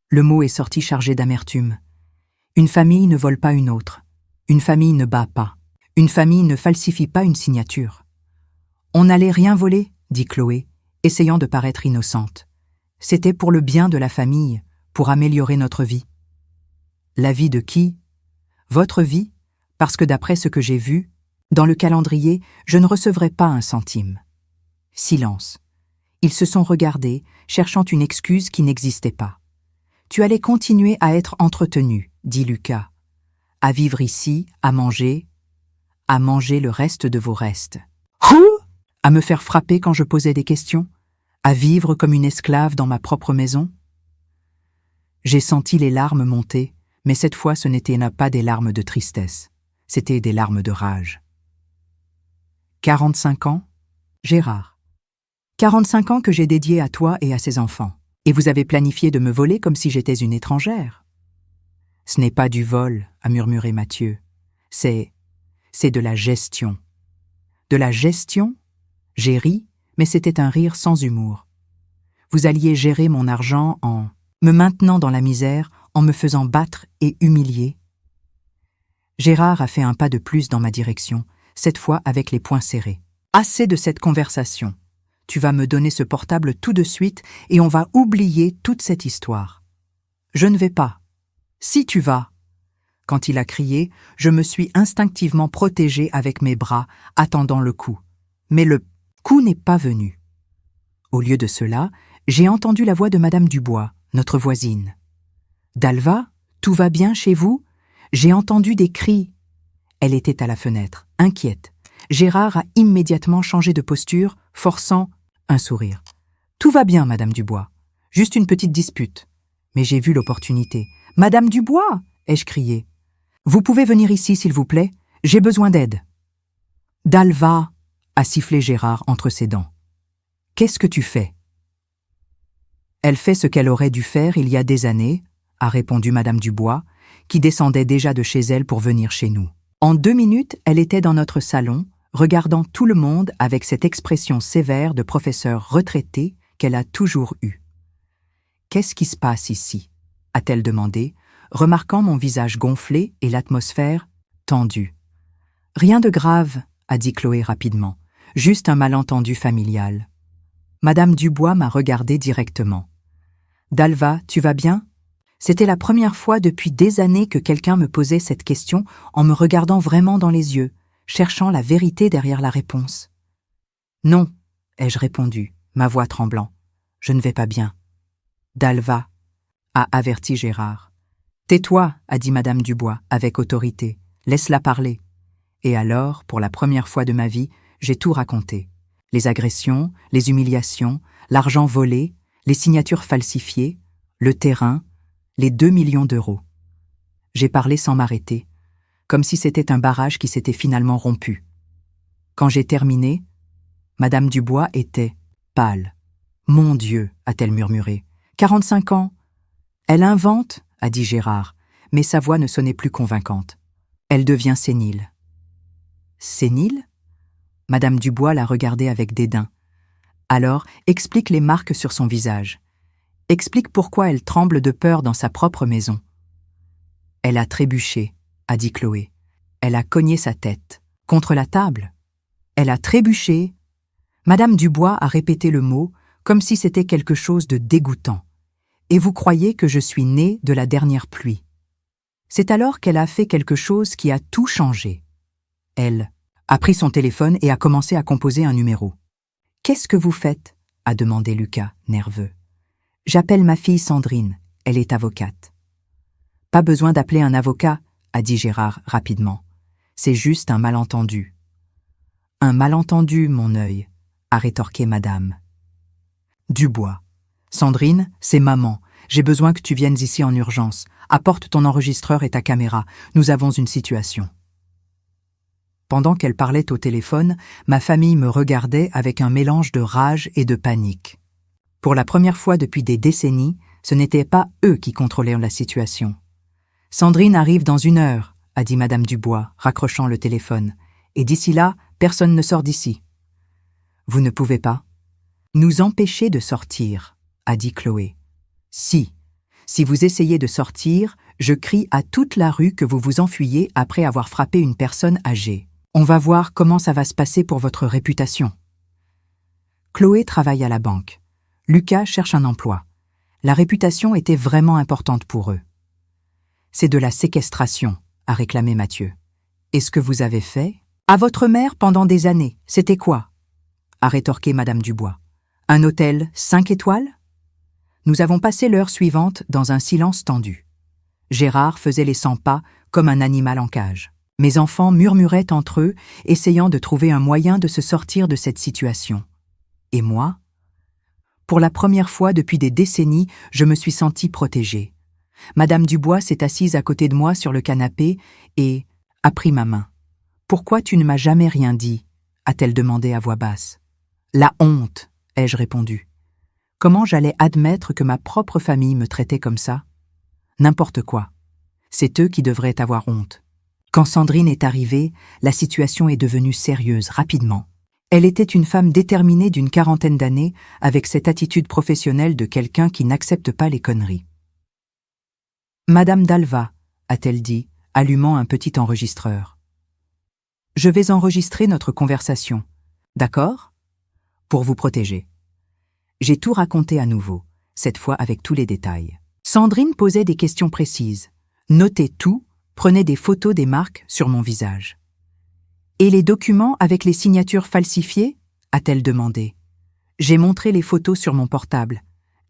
Le mot est sorti chargé d'amertume. Une famille ne vole pas une autre. Une famille ne bat pas. Une famille ne falsifie pas une signature. « On n'allait rien voler, » dit Chloé, essayant de paraître innocente. « C'était pour le bien de la famille, pour améliorer notre vie. » « La vie de qui ? Votre vie, parce que d'après ce que j'ai vu, dans le calendrier, je ne recevrai pas un centime. » Silence. Ils se sont regardés, cherchant une excuse qui n'existait pas. « Tu allais continuer à être entretenu, » dit Lucas. « À vivre ici, à manger le reste de vos restes. » À me faire frapper quand je posais des questions, à vivre comme une esclave dans ma propre maison. J'ai senti les larmes monter, mais cette fois ce n'étaient pas des larmes de tristesse, c'était des larmes de rage. 45 ans? Gérard. 45 ans que j'ai dédiés à toi et à ses enfants. Et vous avez planifié de me voler comme si j'étais une étrangère. Ce n'est pas du vol, a murmuré Mathieu. C'est de la gestion. De la gestion? J'ai ri, mais c'était un rire sans humour. Vous alliez gérer mon argent en me maintenant dans la misère, en me faisant battre et humilier. Gérard a fait un pas de plus dans ma direction, cette fois avec les poings serrés. Assez de cette conversation. Tu vas me donner ce portable tout de suite et on va oublier toute cette histoire. Je ne vais pas. Si tu vas. Quand il a crié, je me suis instinctivement protégée avec mes bras, attendant le coup. Mais le coup n'est pas venu. Au lieu de cela, j'ai entendu la voix de Madame Dubois, notre voisine. « Dalva, tout va bien chez vous ?» J'ai entendu des cris. Elle était à la fenêtre, inquiète. Gérard a immédiatement changé de posture, forçant un sourire. « Tout va bien, Madame Dubois. Juste une petite dispute. » Mais j'ai vu l'opportunité. « Madame Dubois !» ai-je crié. « Vous pouvez venir ici, s'il vous plaît? J'ai besoin d'aide. »« Dalva !» a sifflé Gérard entre ses dents. « Qu'est-ce que tu fais ?»« Elle fait ce qu'elle aurait dû faire il y a des années, » a répondu Madame Dubois, qui descendait déjà de chez elle pour venir chez nous. En 2 minutes, elle était dans notre salon, regardant tout le monde avec cette expression sévère de professeur retraité qu'elle a toujours eue. « Qu'est-ce qui se passe ici ?» a-t-elle demandé, remarquant mon visage gonflé et l'atmosphère tendue. « Rien de grave, » a dit Chloé rapidement, « juste un malentendu familial. » Madame Dubois m'a regardé directement. « Dalva, tu vas bien ?» C'était la première fois depuis des années que quelqu'un me posait cette question en me regardant vraiment dans les yeux, cherchant la vérité derrière la réponse. « Non, » ai-je répondu, ma voix tremblant. « Je ne vais pas bien. »« Dalva, » a averti Gérard. « Tais-toi, » a dit Madame Dubois, avec autorité. « Laisse-la parler. » Et alors, pour la première fois de ma vie, j'ai tout raconté. Les agressions, les humiliations, l'argent volé, les signatures falsifiées, le terrain, les 2 millions d'euros. J'ai parlé sans m'arrêter, comme si c'était un barrage qui s'était finalement rompu. Quand j'ai terminé, Madame Dubois était pâle. « Mon Dieu !» a-t-elle murmuré. « 45 ans !»« Elle invente !» a dit Gérard, mais sa voix ne sonnait plus convaincante. « Elle devient sénile. »« Sénile ?» Madame Dubois la regardait avec dédain. « Alors, explique les marques sur son visage. Explique pourquoi elle tremble de peur dans sa propre maison. »« Elle a trébuché, » a dit Chloé. « Elle a cogné sa tête. Contre la table. Elle a trébuché. » Madame Dubois a répété le mot comme si c'était quelque chose de dégoûtant. « Et vous croyez que je suis née de la dernière pluie. » C'est alors qu'elle a fait quelque chose qui a tout changé. Elle a pris son téléphone et a commencé à composer un numéro. « Qu'est-ce que vous faites ?» a demandé Lucas, nerveux. « J'appelle ma fille Sandrine, elle est avocate. »« Pas besoin d'appeler un avocat, » a dit Gérard rapidement. « C'est juste un malentendu. »« Un malentendu, mon œil, » a rétorqué Madame Dubois. « Sandrine, c'est maman. J'ai besoin que tu viennes ici en urgence. Apporte ton enregistreur et ta caméra. Nous avons une situation. » Pendant qu'elle parlait au téléphone, ma famille me regardait avec un mélange de rage et de panique. Pour la première fois depuis des décennies, ce n'était pas eux qui contrôlaient la situation. « Sandrine arrive dans 1 heure, » a dit Madame Dubois, raccrochant le téléphone. « Et d'ici là, personne ne sort d'ici. »« Vous ne pouvez pas. »« Nous empêcher de sortir, » a dit Chloé. « Si vous essayez de sortir, je crie à toute la rue que vous vous enfuyez après avoir frappé une personne âgée. On va voir comment ça va se passer pour votre réputation. » Chloé travaille à la banque. Lucas cherche un emploi. La réputation était vraiment importante pour eux. « C'est de la séquestration, » a réclamé Mathieu. « Et ce que vous avez fait ? À votre mère pendant des années, c'était quoi ?» a rétorqué Madame Dubois. « Un hôtel 5 étoiles ?» Nous avons passé l'heure suivante dans un silence tendu. Gérard faisait les 100 pas comme un animal en cage. Mes enfants murmuraient entre eux, essayant de trouver un moyen de se sortir de cette situation. Et moi ? Pour la première fois depuis des décennies, je me suis sentie protégée. Madame Dubois s'est assise à côté de moi sur le canapé et a pris ma main. « Pourquoi tu ne m'as jamais rien dit ?» a-t-elle demandé à voix basse. La honte, ai-je répondu. Comment j'allais admettre que ma propre famille me traitait comme ça? N'importe quoi. C'est eux qui devraient avoir honte. Quand Sandrine est arrivée, la situation est devenue sérieuse rapidement. Elle était une femme déterminée d'une quarantaine d'années, avec cette attitude professionnelle de quelqu'un qui n'accepte pas les conneries. « Madame Dalva », a-t-elle dit, allumant un petit enregistreur. « Je vais enregistrer notre conversation. D'accord ? Pour vous protéger. » J'ai tout raconté à nouveau, cette fois avec tous les détails. Sandrine posait des questions précises, notait tout, prenait des photos des marques sur mon visage. « Et les documents avec les signatures falsifiées ?» a-t-elle demandé. J'ai montré les photos sur mon portable.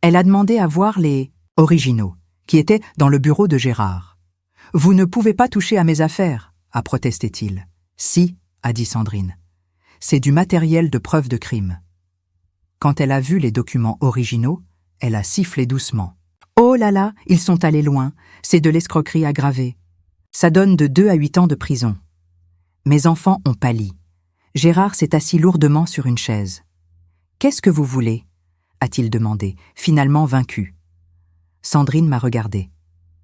Elle a demandé à voir les « originaux » qui étaient dans le bureau de Gérard. « Vous ne pouvez pas toucher à mes affaires » a protesté-il. « Si » a dit Sandrine. « C'est du matériel de preuve de crime. » Quand elle a vu les documents originaux, elle a sifflé doucement. « Oh là là, ils sont allés loin, c'est de l'escroquerie aggravée. Ça donne de 2 à 8 ans de prison. » Mes enfants ont pâli. Gérard s'est assis lourdement sur une chaise. « Qu'est-ce que vous voulez ?» a-t-il demandé, finalement vaincu. Sandrine m'a regardé.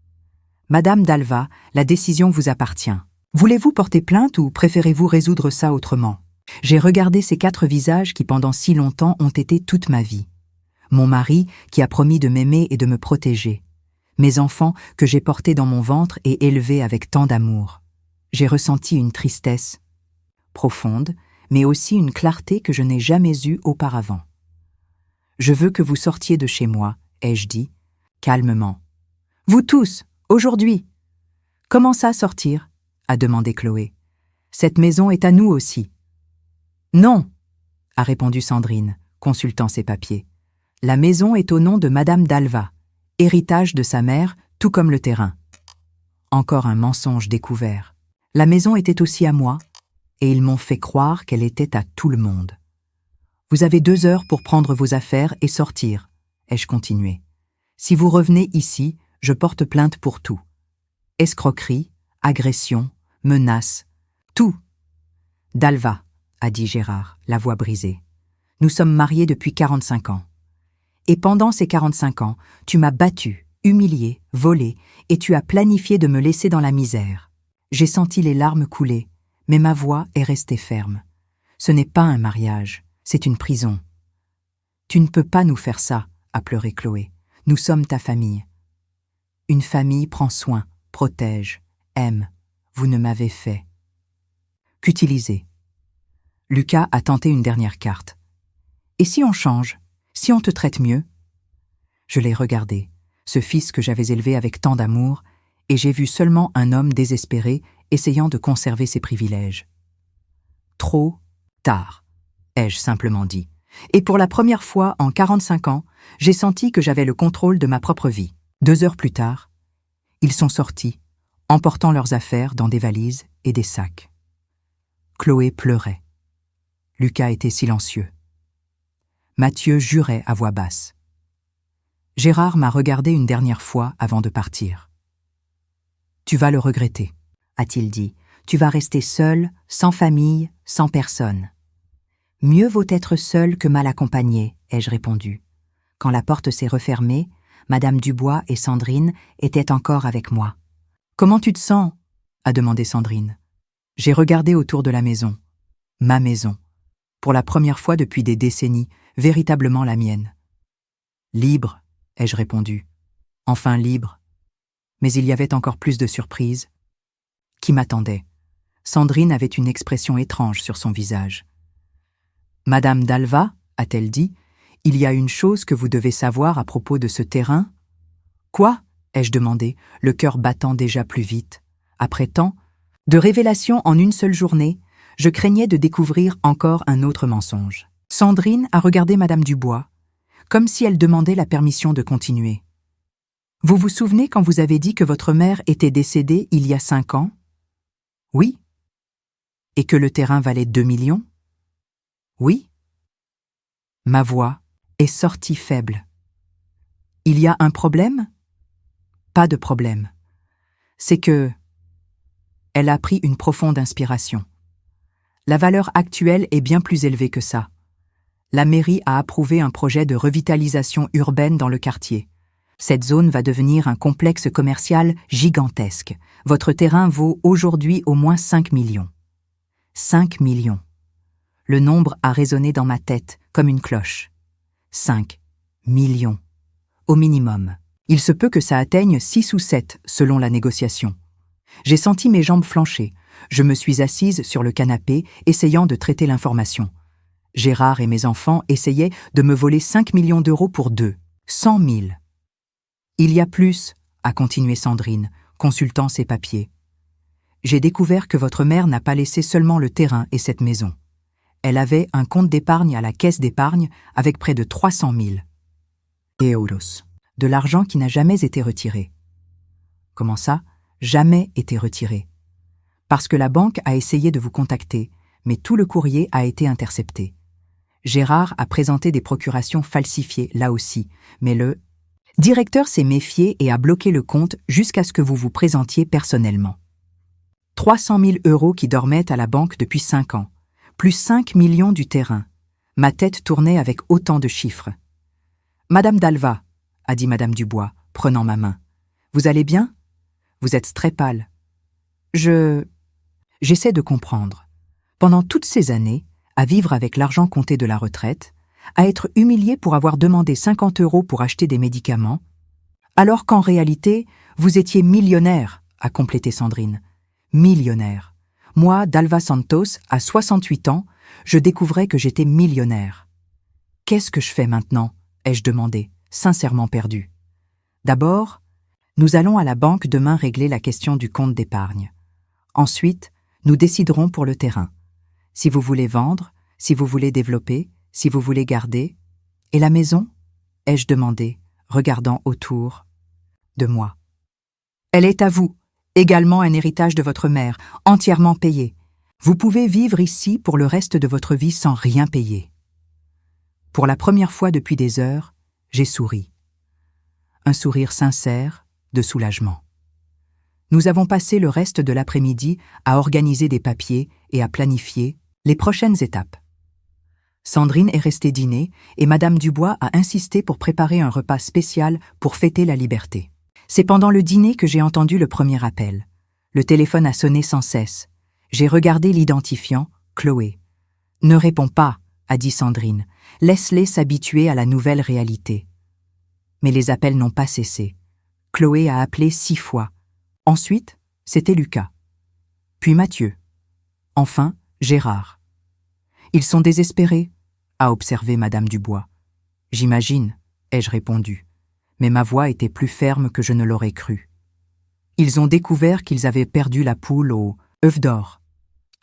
« Madame Dalva, la décision vous appartient. Voulez-vous porter plainte ou préférez-vous résoudre ça autrement ?» J'ai regardé ces 4 visages qui pendant si longtemps ont été toute ma vie. Mon mari qui a promis de m'aimer et de me protéger. Mes enfants que j'ai portés dans mon ventre et élevés avec tant d'amour. J'ai ressenti une tristesse profonde, mais aussi une clarté que je n'ai jamais eue auparavant. « Je veux que vous sortiez de chez moi, » ai-je dit, calmement. « Vous tous, aujourd'hui !»« Comment ça sortir ?» a demandé Chloé. « Cette maison est à nous aussi. » « Non !» a répondu Sandrine, consultant ses papiers. « La maison est au nom de Madame Dalva, héritage de sa mère, tout comme le terrain. » Encore un mensonge découvert. La maison était aussi à moi, et ils m'ont fait croire qu'elle était à tout le monde. « Vous avez 2 heures pour prendre vos affaires et sortir, » ai-je continué. « Si vous revenez ici, je porte plainte pour tout. Escroquerie, agression, menaces, tout. » « Dalva, » a dit Gérard, la voix brisée. « Nous sommes mariés depuis 45 ans. Et pendant ces 45 ans, tu m'as battu, humilié, volé, et tu as planifié de me laisser dans la misère. » J'ai senti les larmes couler, mais ma voix est restée ferme. Ce n'est pas un mariage, c'est une prison. « Tu ne peux pas nous faire ça, » a pleuré Chloé. « Nous sommes ta famille. » Une famille prend soin, protège, aime. Vous ne m'avez fait qu'utiliser. Lucas a tenté une dernière carte. « Et si on change? Si on te traite mieux ?» Je l'ai regardé, ce fils que j'avais élevé avec tant d'amour, et j'ai vu seulement un homme désespéré essayant de conserver ses privilèges. « Trop tard », ai-je simplement dit. Et pour la première fois en 45 ans, j'ai senti que j'avais le contrôle de ma propre vie. 2 heures plus tard, ils sont sortis, emportant leurs affaires dans des valises et des sacs. Chloé pleurait. Lucas était silencieux. Mathieu jurait à voix basse. Gérard m'a regardé une dernière fois avant de partir. « Tu vas le regretter, » a-t-il dit. « Tu vas rester seul, sans famille, sans personne. »« Mieux vaut être seul que mal accompagné, » ai-je répondu. Quand la porte s'est refermée, Madame Dubois et Sandrine étaient encore avec moi. « Comment tu te sens ?» a demandé Sandrine. J'ai regardé autour de la maison. Ma maison. Pour la première fois depuis des décennies, véritablement la mienne. « Libre », ai-je répondu. Enfin libre. Mais il y avait encore plus de surprises. Qui m'attendait? Sandrine avait une expression étrange sur son visage. « Madame Dalva, » a-t-elle dit, « il y a une chose que vous devez savoir à propos de ce terrain ?»« Quoi ?» ai-je demandé, le cœur battant déjà plus vite. Après tant de révélations en une seule journée, je craignais de découvrir encore un autre mensonge. Sandrine a regardé Madame Dubois, comme si elle demandait la permission de continuer. « Vous vous souvenez quand vous avez dit que votre mère était décédée il y a 5 ans ? » ?»« Oui. »« Et que le terrain valait 2 millions ? » ?»« Oui. » Ma voix est sortie faible. « Il y a un problème ? » ?»« Pas de problème. C'est que... » Elle a pris une profonde inspiration. La valeur actuelle est bien plus élevée que ça. La mairie a approuvé un projet de revitalisation urbaine dans le quartier. Cette zone va devenir un complexe commercial gigantesque. Votre terrain vaut aujourd'hui au moins 5 millions. 5 millions. Le nombre a résonné dans ma tête comme une cloche. 5 millions. Au minimum. Il se peut que ça atteigne 6 ou 7 selon la négociation. J'ai senti mes jambes flancher. Je me suis assise sur le canapé, essayant de traiter l'information. Gérard et mes enfants essayaient de me voler 5 millions d'euros pour 100 000. Il y a plus, a continué Sandrine, consultant ses papiers. J'ai découvert que votre mère n'a pas laissé seulement le terrain et cette maison. Elle avait un compte d'épargne à la caisse d'épargne avec près de 300 000 euros. De l'argent qui n'a jamais été retiré. Comment ça, jamais été retiré? Parce que la banque a essayé de vous contacter, mais tout le courrier a été intercepté. Gérard a présenté des procurations falsifiées, là aussi, mais le directeur s'est méfié et a bloqué le compte jusqu'à ce que vous vous présentiez personnellement. 300 000 euros qui dormaient à la banque depuis 5 ans, plus 5 millions du terrain. Ma tête tournait avec autant de chiffres. « Madame Dalva », a dit Madame Dubois, prenant ma main. « Vous allez bien? Vous êtes très pâle. » J'essaie de comprendre. Pendant toutes ces années, à vivre avec l'argent compté de la retraite, à être humilié pour avoir demandé 50 euros pour acheter des médicaments, alors qu'en réalité, vous étiez millionnaire, a complété Sandrine. Millionnaire. Moi, Dalva Santos, à 68 ans, je découvrais que j'étais millionnaire. Qu'est-ce que je fais maintenant? Ai-je demandé, sincèrement perdu. D'abord, nous allons à la banque demain régler la question du compte d'épargne. Ensuite, nous déciderons pour le terrain. Si vous voulez vendre, si vous voulez développer, si vous voulez garder. Et la maison? Ai-je demandé, regardant autour de moi. Elle est à vous, également un héritage de votre mère, entièrement payé. Vous pouvez vivre ici pour le reste de votre vie sans rien payer. Pour la première fois depuis des heures, j'ai souri. Un sourire sincère, de soulagement. Nous avons passé le reste de l'après-midi à organiser des papiers et à planifier les prochaines étapes. Sandrine est restée dîner et Madame Dubois a insisté pour préparer un repas spécial pour fêter la liberté. C'est pendant le dîner que j'ai entendu le premier appel. Le téléphone a sonné sans cesse. J'ai regardé l'identifiant, Chloé. « Ne réponds pas », a dit Sandrine. « Laisse-les s'habituer à la nouvelle réalité. » Mais les appels n'ont pas cessé. Chloé a appelé 6 fois. Ensuite, c'était Lucas. Puis Mathieu. Enfin, Gérard. « Ils sont désespérés », a observé Madame Dubois. « J'imagine », ai-je répondu, mais ma voix était plus ferme que je ne l'aurais cru. Ils ont découvert qu'ils avaient perdu la poule aux œufs d'or.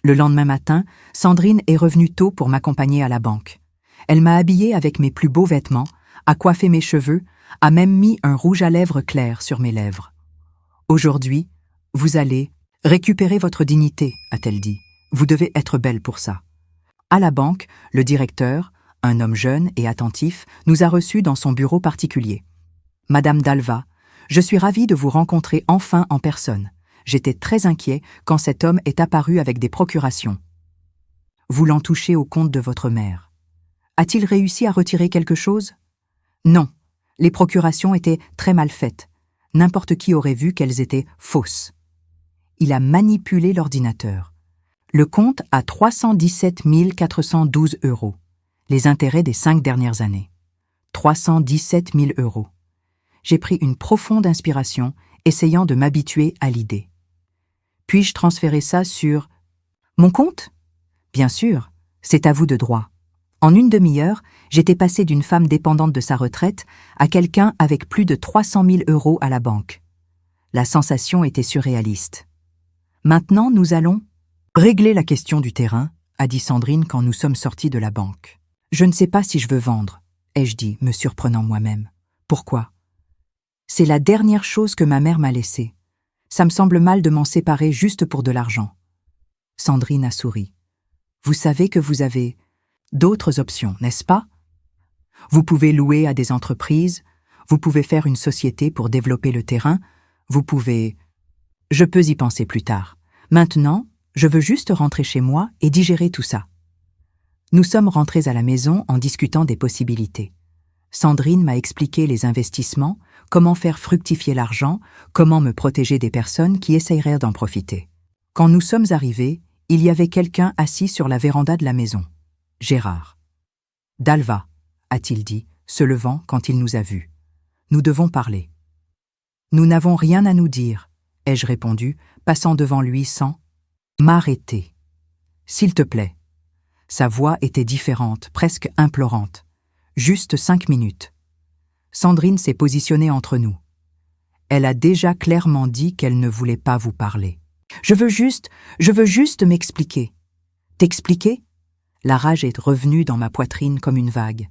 Le lendemain matin, Sandrine est revenue tôt pour m'accompagner à la banque. Elle m'a habillée avec mes plus beaux vêtements, a coiffé mes cheveux, a même mis un rouge à lèvres clair sur mes lèvres. « Aujourd'hui, vous allez récupérer votre dignité », a-t-elle dit. « Vous devez être belle pour ça. » À la banque, le directeur, un homme jeune et attentif, nous a reçus dans son bureau particulier. « Madame Dalva, je suis ravie de vous rencontrer enfin en personne. J'étais très inquiet quand cet homme est apparu avec des procurations. Voulant toucher au compte de votre mère. A-t-il réussi à retirer quelque chose? Non, les procurations étaient très mal faites. N'importe qui aurait vu qu'elles étaient fausses. Il a manipulé l'ordinateur. Le compte a 317 412 euros. Les intérêts des 5 dernières années. 317 000 euros. J'ai pris une profonde inspiration, essayant de m'habituer à l'idée. Puis-je transférer ça sur mon compte? Bien sûr, c'est à vous de droit. En une demi-heure, j'étais passé d'une femme dépendante de sa retraite à quelqu'un avec plus de 300 000 euros à la banque. La sensation était surréaliste. Maintenant, nous allons régler la question du terrain, a dit Sandrine quand nous sommes sortis de la banque. Je ne sais pas si je veux vendre, ai-je dit, me surprenant moi-même. Pourquoi? C'est la dernière chose que ma mère m'a laissée. Ça me semble mal de m'en séparer juste pour de l'argent. Sandrine a souri. Vous savez que vous avez d'autres options, n'est-ce pas? Vous pouvez louer à des entreprises, vous pouvez faire une société pour développer le terrain, vous pouvez... Je peux y penser plus tard. Maintenant, Je veux juste rentrer chez moi et digérer tout ça. Nous sommes rentrés à la maison en discutant des possibilités. Sandrine m'a expliqué les investissements, comment faire fructifier l'argent, comment me protéger des personnes qui essaieraient d'en profiter. Quand nous sommes arrivés, il y avait quelqu'un assis sur la véranda de la maison. Gérard. « Dalva », a-t-il dit, se levant quand il nous a vus. « Nous devons parler. »« Nous n'avons rien à nous dire, » ai-je répondu, passant devant lui sans m'arrêter. « S'il te plaît. » Sa voix était différente, presque implorante. Juste 5 minutes. Sandrine s'est positionnée entre nous. Elle a déjà clairement dit qu'elle ne voulait pas vous parler. Je veux juste m'expliquer. T'expliquer ? La rage est revenue dans ma poitrine comme une vague.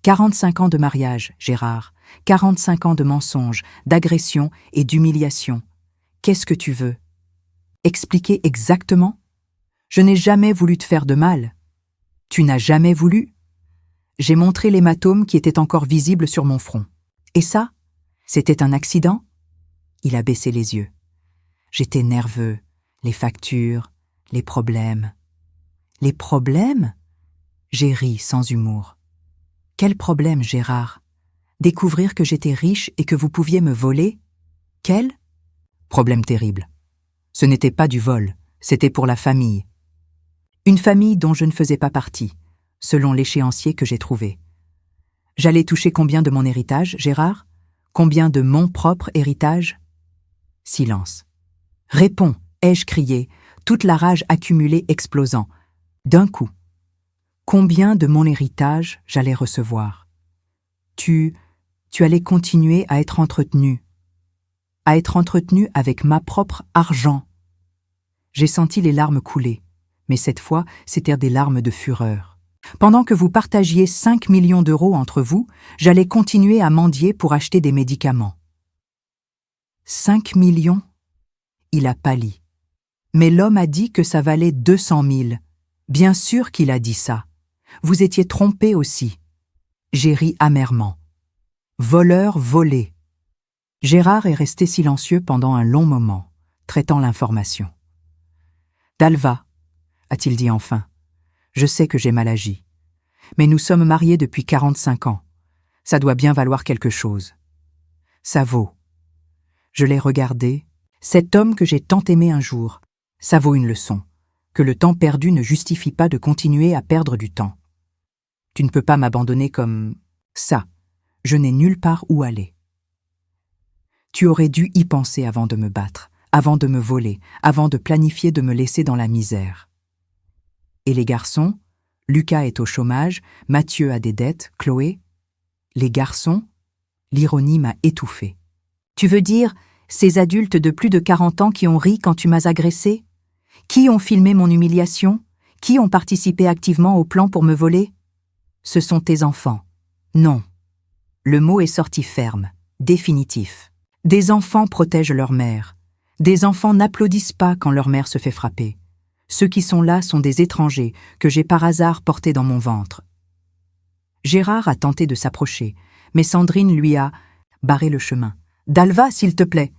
45 ans de mariage, Gérard. 45 ans de mensonges, d'agressions et d'humiliations. Qu'est-ce que tu veux ? Expliquer exactement ? Je n'ai jamais voulu te faire de mal. Tu n'as jamais voulu ? J'ai montré l'hématome qui était encore visible sur mon front. Et ça ? C'était un accident ? Il a baissé les yeux. J'étais nerveux. Les factures, les problèmes. Les problèmes ? J'ai ri sans humour. Quel problème, Gérard ? Découvrir que j'étais riche et que vous pouviez me voler ? Quel ? Problème terrible. Ce n'était pas du vol, c'était pour la famille. Une famille dont je ne faisais pas partie, selon l'échéancier que j'ai trouvé. J'allais toucher combien de mon héritage, Gérard ? Combien de mon propre héritage ? Silence. Réponds, ai-je crié, toute la rage accumulée explosant. D'un coup. Combien de mon héritage j'allais recevoir ? Tu allais continuer à être entretenu avec ma propre argent. J'ai senti les larmes couler, mais cette fois, c'étaient des larmes de fureur. Pendant que vous partagiez 5 millions d'euros entre vous, j'allais continuer à mendier pour acheter des médicaments. 5 millions ? Il a pâli. Mais l'homme a dit que ça valait 200 000. Bien sûr qu'il a dit ça. Vous étiez trompé aussi. J'ai ri amèrement. Voleur volé. Gérard est resté silencieux pendant un long moment, traitant l'information. Dalva, a-t-il dit enfin, je sais que j'ai mal agi. Mais nous sommes mariés depuis 45 ans. Ça doit bien valoir quelque chose. Ça vaut. Je l'ai regardé, cet homme que j'ai tant aimé un jour. Ça vaut une leçon, que le temps perdu ne justifie pas de continuer à perdre du temps. Tu ne peux pas m'abandonner comme ça. Je n'ai nulle part où aller. Tu aurais dû y penser avant de me battre, avant de me voler, avant de planifier de me laisser dans la misère. Et les garçons ? Lucas est au chômage, Mathieu a des dettes, Chloé ? Les garçons ? L'ironie m'a étouffé. Tu veux dire, ces adultes de plus de 40 ans qui ont ri quand tu m'as agressé ? Qui ont filmé mon humiliation ? Qui ont participé activement au plan pour me voler ? Ce sont tes enfants. Non. Le mot est sorti ferme, définitif. Des enfants protègent leur mère. Des enfants n'applaudissent pas quand leur mère se fait frapper. Ceux qui sont là sont des étrangers que j'ai par hasard portés dans mon ventre. Gérard a tenté de s'approcher, mais Sandrine lui a barré le chemin. « Dalva, s'il te plaît !»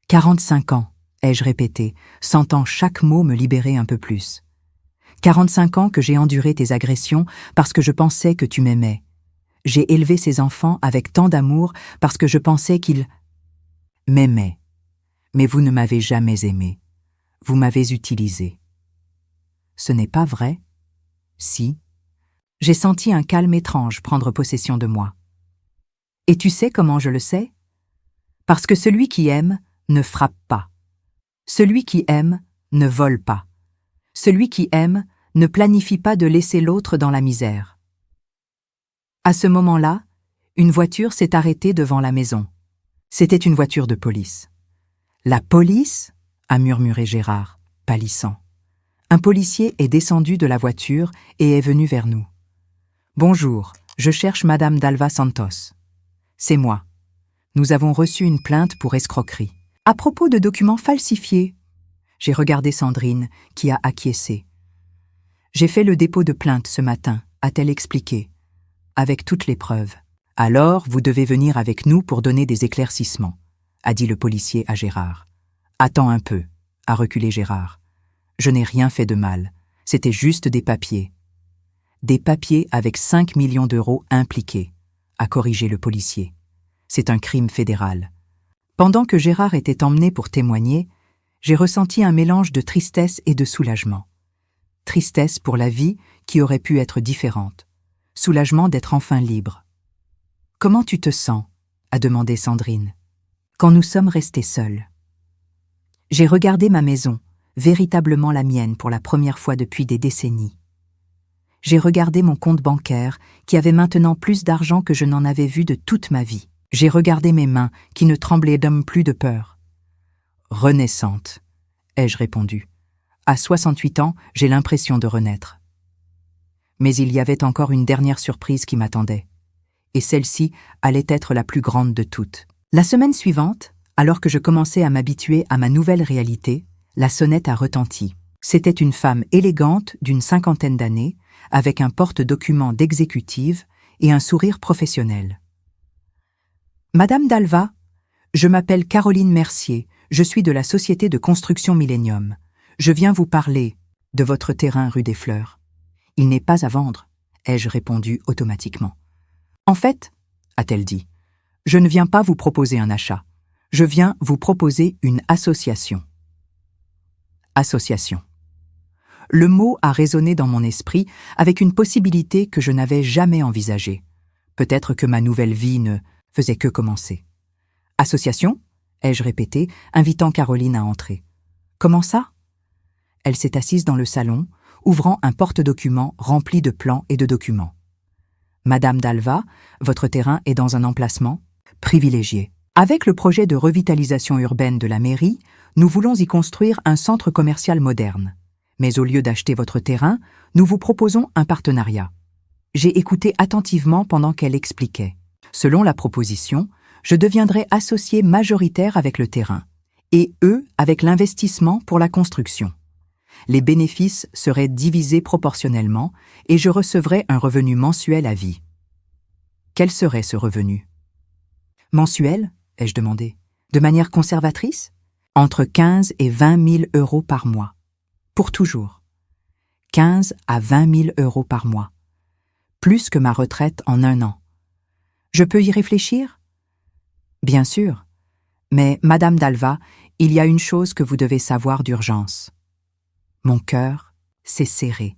45 ans, ai-je répété, sentant chaque mot me libérer un peu plus. 45 ans que j'ai enduré tes agressions parce que je pensais que tu m'aimais. J'ai élevé ces enfants avec tant d'amour parce que je pensais qu'ils m'aimaient. Mais vous ne m'avez jamais aimé. Vous m'avez utilisé. Ce n'est pas vrai ? Si. J'ai senti un calme étrange prendre possession de moi. Et tu sais comment je le sais ? Parce que celui qui aime ne frappe pas. Celui qui aime ne vole pas. Celui qui aime ne planifie pas de laisser l'autre dans la misère. À ce moment-là, une voiture s'est arrêtée devant la maison. C'était une voiture de police. « La police ?» a murmuré Gérard, pâlissant. Un policier est descendu de la voiture et est venu vers nous. « Bonjour, je cherche Madame Dalva Santos. »« C'est moi. Nous avons reçu une plainte pour escroquerie. » « À propos de documents falsifiés. » J'ai regardé Sandrine, qui a acquiescé. « J'ai fait le dépôt de plainte ce matin, a-t-elle expliqué, avec toutes les preuves. Alors, vous devez venir avec nous pour donner des éclaircissements, a dit le policier à Gérard. « Attends un peu, » a reculé Gérard. Je n'ai rien fait de mal. C'était juste des papiers. Des papiers avec 5 millions d'euros impliqués, a corrigé le policier. C'est un crime fédéral. Pendant que Gérard était emmené pour témoigner, j'ai ressenti un mélange de tristesse et de soulagement. Tristesse pour la vie qui aurait pu être différente. Soulagement d'être enfin libre. « Comment tu te sens ?» a demandé Sandrine. Quand nous sommes restés seuls. J'ai regardé ma maison, véritablement la mienne pour la première fois depuis des décennies. J'ai regardé mon compte bancaire qui avait maintenant plus d'argent que je n'en avais vu de toute ma vie. J'ai regardé mes mains qui ne tremblaient d'homme plus de peur. « Renaissante », ai-je répondu. À 68 ans, j'ai l'impression de renaître. Mais il y avait encore une dernière surprise qui m'attendait. Et celle-ci allait être la plus grande de toutes. La semaine suivante, alors que je commençais à m'habituer à ma nouvelle réalité, la sonnette a retenti. C'était une femme élégante d'une 50aine d'années, avec un porte-document d'exécutive et un sourire professionnel. « Madame Dalva, je m'appelle Caroline Mercier, je suis de la société de construction Millennium. Je viens vous parler de votre terrain rue des Fleurs. Il n'est pas à vendre, ai-je répondu automatiquement. En fait, a-t-elle dit, je ne viens pas vous proposer un achat. Je viens vous proposer une association. Association. Le mot a résonné dans mon esprit avec une possibilité que je n'avais jamais envisagée. Peut-être que ma nouvelle vie ne faisait que commencer. Association, ai-je répété, invitant Caroline à entrer. Comment ça? Elle s'est assise dans le salon, ouvrant un porte-documents rempli de plans et de documents. Madame Dalva, votre terrain est dans un emplacement privilégié. Avec le projet de revitalisation urbaine de la mairie, nous voulons y construire un centre commercial moderne. Mais au lieu d'acheter votre terrain, nous vous proposons un partenariat. J'ai écouté attentivement pendant qu'elle expliquait. Selon la proposition, je deviendrai associé majoritaire avec le terrain, et eux avec l'investissement pour la construction. Les bénéfices seraient divisés proportionnellement et je recevrais un revenu mensuel à vie. Quel serait ce revenu? Mensuel, ai-je demandé. De manière conservatrice? Entre 15 et 20 000 euros par mois. Pour toujours. 15 à 20 000 euros par mois. Plus que ma retraite en 1 an. Je peux y réfléchir? Bien sûr. Mais, Madame Dalva, il y a une chose que vous devez savoir d'urgence. Mon cœur s'est serré.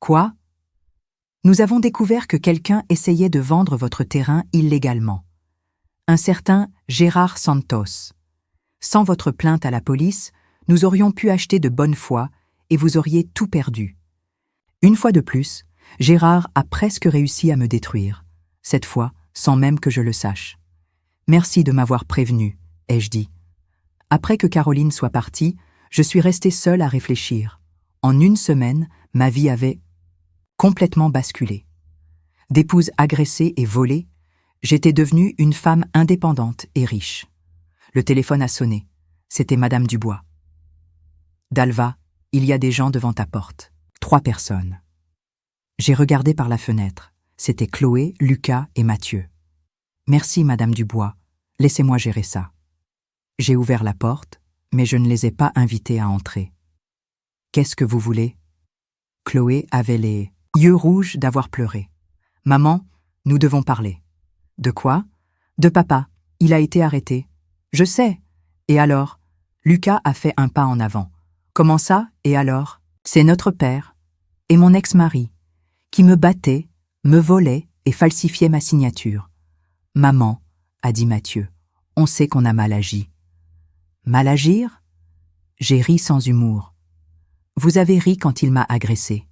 Quoi? Nous avons découvert que quelqu'un essayait de vendre votre terrain illégalement. Un certain Gérard Santos. Sans votre plainte à la police, nous aurions pu acheter de bonne foi et vous auriez tout perdu. Une fois de plus, Gérard a presque réussi à me détruire, cette fois sans même que je le sache. Merci de m'avoir prévenu, ai-je dit. Après que Caroline soit partie, je suis restée seule à réfléchir. En 1 semaine, ma vie avait complètement basculé. D'épouse agressée et volée, j'étais devenue une femme indépendante et riche. Le téléphone a sonné. C'était Madame Dubois. Dalva, il y a des gens devant ta porte. 3 personnes. J'ai regardé par la fenêtre. C'était Chloé, Lucas et Mathieu. Merci, Madame Dubois. Laissez-moi gérer ça. J'ai ouvert la porte, mais je ne les ai pas invités à entrer. Qu'est-ce que vous voulez? Chloé avait les yeux rouges d'avoir pleuré. Maman, nous devons parler. De quoi? De papa. Il a été arrêté. Je sais. Et alors? Lucas a fait un pas en avant. Comment ça? Et alors? C'est notre père et mon ex-mari qui me battait, me volait et falsifiait ma signature. Maman, a dit Mathieu, on sait qu'on a mal agi. Mal agir? J'ai ri sans humour. Vous avez ri quand il m'a agressé.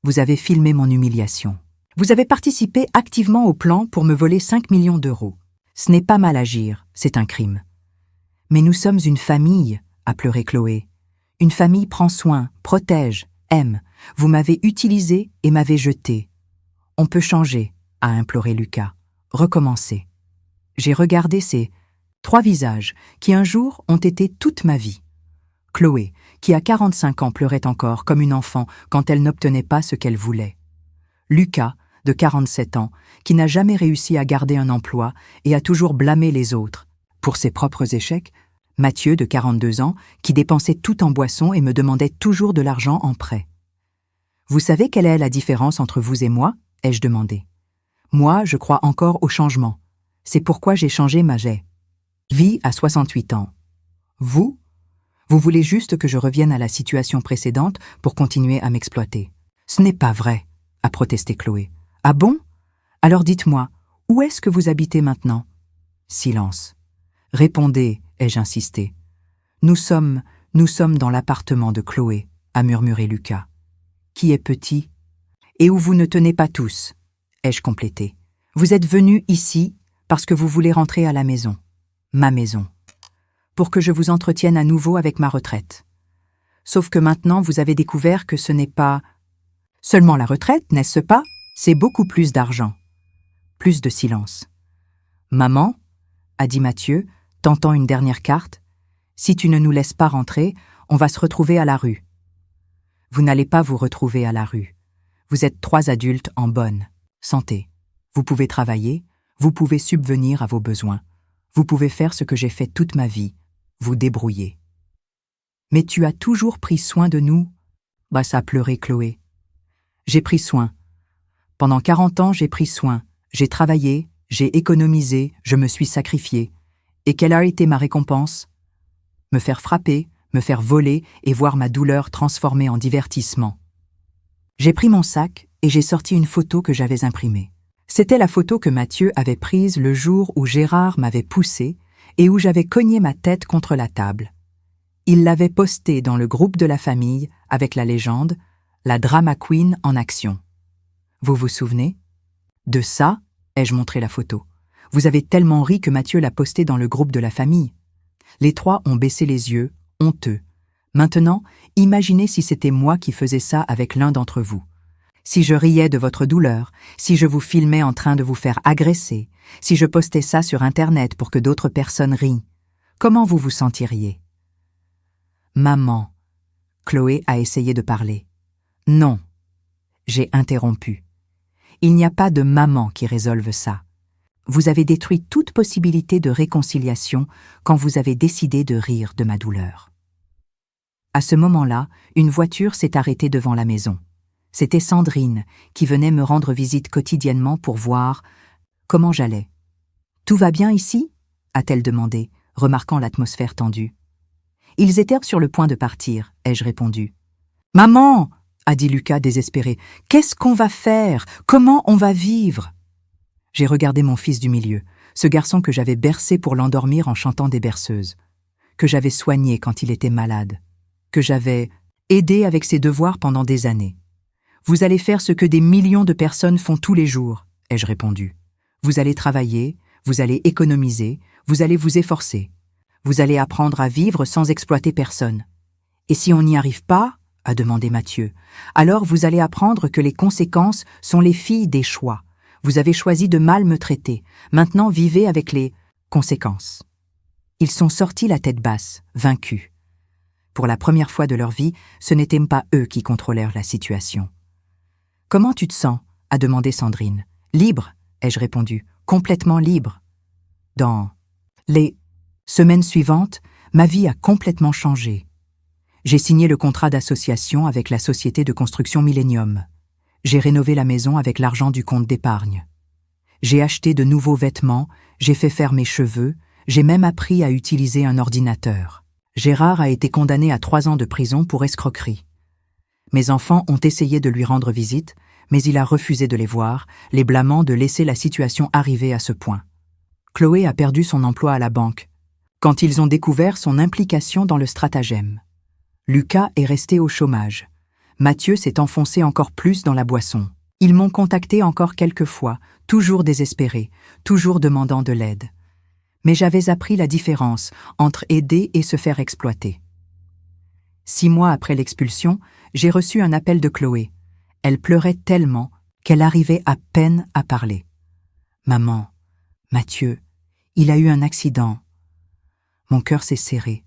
Vous avez filmé mon humiliation. Vous avez participé activement au plan pour me voler 5 millions d'euros. Ce n'est pas mal agir, c'est un crime. Mais nous sommes une famille, a pleuré Chloé. Une famille prend soin, protège, aime. Vous m'avez utilisé et m'avez jeté. On peut changer, a imploré Lucas. Recommencer. J'ai regardé ces 3 visages qui un jour ont été toute ma vie. Chloé, qui à 45 ans pleurait encore comme une enfant quand elle n'obtenait pas ce qu'elle voulait. Lucas, de 47 ans, qui n'a jamais réussi à garder un emploi et a toujours blâmé les autres, pour ses propres échecs, Mathieu, de 42 ans, qui dépensait tout en boissons et me demandait toujours de l'argent en prêt. « Vous savez quelle est la différence entre vous et moi ?» ai-je demandé. « Moi, je crois encore au changement. C'est pourquoi j'ai changé ma vie à 68 ans. Vous voulez juste que je revienne à la situation précédente pour continuer à m'exploiter. »« Ce n'est pas vrai, » a protesté Chloé. « Ah bon? Alors dites-moi, où est-ce que vous habitez maintenant ?» Silence. « Répondez, » ai-je insisté. « Nous sommes dans l'appartement de Chloé, » a murmuré Lucas. « Qui est petit. Et où vous ne tenez pas tous, » ai-je complété. « Vous êtes venus ici parce que vous voulez rentrer à la maison. Ma maison. Pour que je vous entretienne à nouveau avec ma retraite. Sauf que maintenant vous avez découvert que ce n'est pas seulement la retraite, n'est-ce pas? C'est beaucoup plus d'argent. » Plus de silence. « Maman, » a dit Mathieu, tentant une dernière carte, « si tu ne nous laisses pas rentrer, on va se retrouver à la rue. » Vous n'allez pas vous retrouver à la rue. Vous êtes 3 adultes en bonne santé. Vous pouvez travailler, vous pouvez subvenir à vos besoins. Vous pouvez faire ce que j'ai fait toute ma vie, vous débrouiller. « Mais tu as toujours pris soin de nous ?» Ça a pleuré Chloé. « J'ai pris soin. Pendant 40 ans, j'ai pris soin. J'ai travaillé, j'ai économisé, je me suis sacrifié. Et quelle a été ma récompense? Me faire frapper, me faire voler et voir ma douleur transformée en divertissement. » J'ai pris mon sac et j'ai sorti une photo que j'avais imprimée. C'était la photo que Mathieu avait prise le jour où Gérard m'avait poussé et où j'avais cogné ma tête contre la table. Il l'avait postée dans le groupe de la famille avec la légende « La drama queen en action ». Vous vous souvenez? De ça, ai-je montré la photo. Vous avez tellement ri que Mathieu l'a postée dans le groupe de la famille. Les 3 ont baissé les yeux, honteux. Maintenant, imaginez si c'était moi qui faisais ça avec l'un d'entre vous. Si je riais de votre douleur, si je vous filmais en train de vous faire agresser, si je postais ça sur Internet pour que d'autres personnes rient, comment vous vous sentiriez? Maman, Chloé a essayé de parler. Non, j'ai interrompu. Il n'y a pas de maman qui résolve ça. Vous avez détruit toute possibilité de réconciliation quand vous avez décidé de rire de ma douleur. À ce moment-là, une voiture s'est arrêtée devant la maison. C'était Sandrine qui venait me rendre visite quotidiennement pour voir comment j'allais. « Tout va bien ici ?» a-t-elle demandé, remarquant l'atmosphère tendue. Ils étaient sur le point de partir, ai-je répondu. « Maman !» a dit Lucas désespéré. « Qu'est-ce qu'on va faire? Comment on va vivre ?» J'ai regardé mon fils du milieu, ce garçon que j'avais bercé pour l'endormir en chantant des berceuses, que j'avais soigné quand il était malade, que j'avais aidé avec ses devoirs pendant des années. « Vous allez faire ce que des millions de personnes font tous les jours, » ai-je répondu. « Vous allez travailler, vous allez économiser, vous allez vous efforcer. Vous allez apprendre à vivre sans exploiter personne. Et si on n'y arrive pas, a demandé Mathieu, alors vous allez apprendre que les conséquences sont les filles des choix. Vous avez choisi de mal me traiter. Maintenant, vivez avec les conséquences. » Ils sont sortis la tête basse, vaincus. Pour la première fois de leur vie, ce n'étaient pas eux qui contrôlèrent la situation. « Comment tu te sens ?» a demandé Sandrine. « Libre, ai-je répondu, complètement libre. » Dans les semaines suivantes, ma vie a complètement changé. J'ai signé le contrat d'association avec la société de construction Millennium. J'ai rénové la maison avec l'argent du compte d'épargne. J'ai acheté de nouveaux vêtements, j'ai fait faire mes cheveux, j'ai même appris à utiliser un ordinateur. Gérard a été condamné à 3 ans de prison pour escroquerie. Mes enfants ont essayé de lui rendre visite, mais il a refusé de les voir, les blâmant de laisser la situation arriver à ce point. Chloé a perdu son emploi à la banque, quand ils ont découvert son implication dans le stratagème. Lucas est resté au chômage. Mathieu s'est enfoncé encore plus dans la boisson. Ils m'ont contacté encore quelques fois, toujours désespérés, toujours demandant de l'aide. Mais j'avais appris la différence entre aider et se faire exploiter. 6 mois après l'expulsion, j'ai reçu un appel de Chloé. Elle pleurait tellement qu'elle arrivait à peine à parler. « Maman, Mathieu, il a eu un accident. » Mon cœur s'est serré.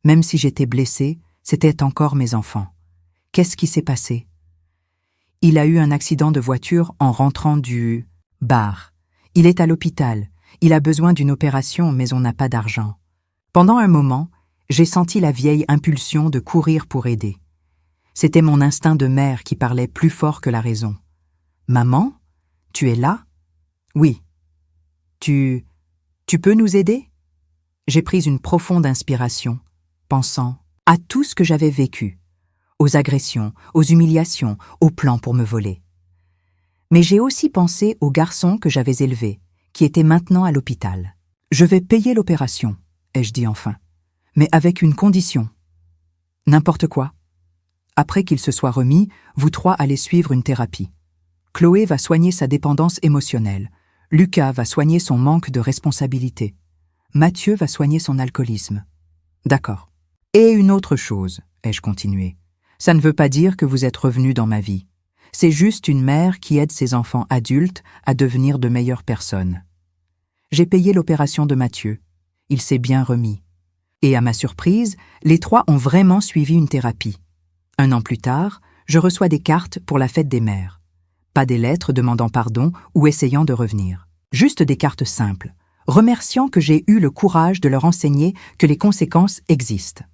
Même si j'étais blessée, c'étaient encore mes enfants. Qu'est-ce qui s'est passé? Il a eu un accident de voiture en rentrant du bar. Il est à l'hôpital. Il a besoin d'une opération, mais on n'a pas d'argent. Pendant un moment, J'ai senti la vieille impulsion de courir pour aider. C'était mon instinct de mère qui parlait plus fort que la raison. « Maman, tu es là ? » ?»« Oui. »« Tu peux nous aider ?» J'ai pris une profonde inspiration, pensant à tout ce que j'avais vécu, aux agressions, aux humiliations, aux plans pour me voler. Mais j'ai aussi pensé au garçon que j'avais élevé, qui était maintenant à l'hôpital. « Je vais payer l'opération, » ai-je dit enfin, « mais avec une condition. »« N'importe quoi. Après qu'il se soit remis, vous trois allez suivre une thérapie. Chloé va soigner sa dépendance émotionnelle. Lucas va soigner son manque de responsabilité. Mathieu va soigner son alcoolisme. »« D'accord. Et une autre chose, » ai-je continué. « Ça ne veut pas dire que vous êtes revenu dans ma vie. C'est juste une mère qui aide ses enfants adultes à devenir de meilleures personnes. » J'ai payé l'opération de Mathieu. Il s'est bien remis. Et à ma surprise, les trois ont vraiment suivi une thérapie. 1 an plus tard, je reçois des cartes pour la fête des mères. Pas des lettres demandant pardon ou essayant de revenir. Juste des cartes simples, remerciant que j'ai eu le courage de leur enseigner que les conséquences existent.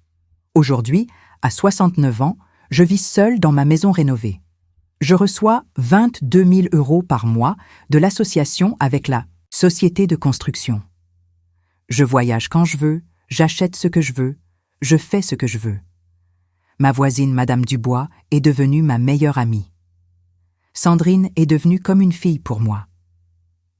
Aujourd'hui, à 69 ans, je vis seule dans ma maison rénovée. Je reçois 22 000 € par mois de l'association avec la Société de construction. Je voyage quand je veux, j'achète ce que je veux, je fais ce que je veux. Ma voisine, Madame Dubois, est devenue ma meilleure amie. Sandrine est devenue comme une fille pour moi.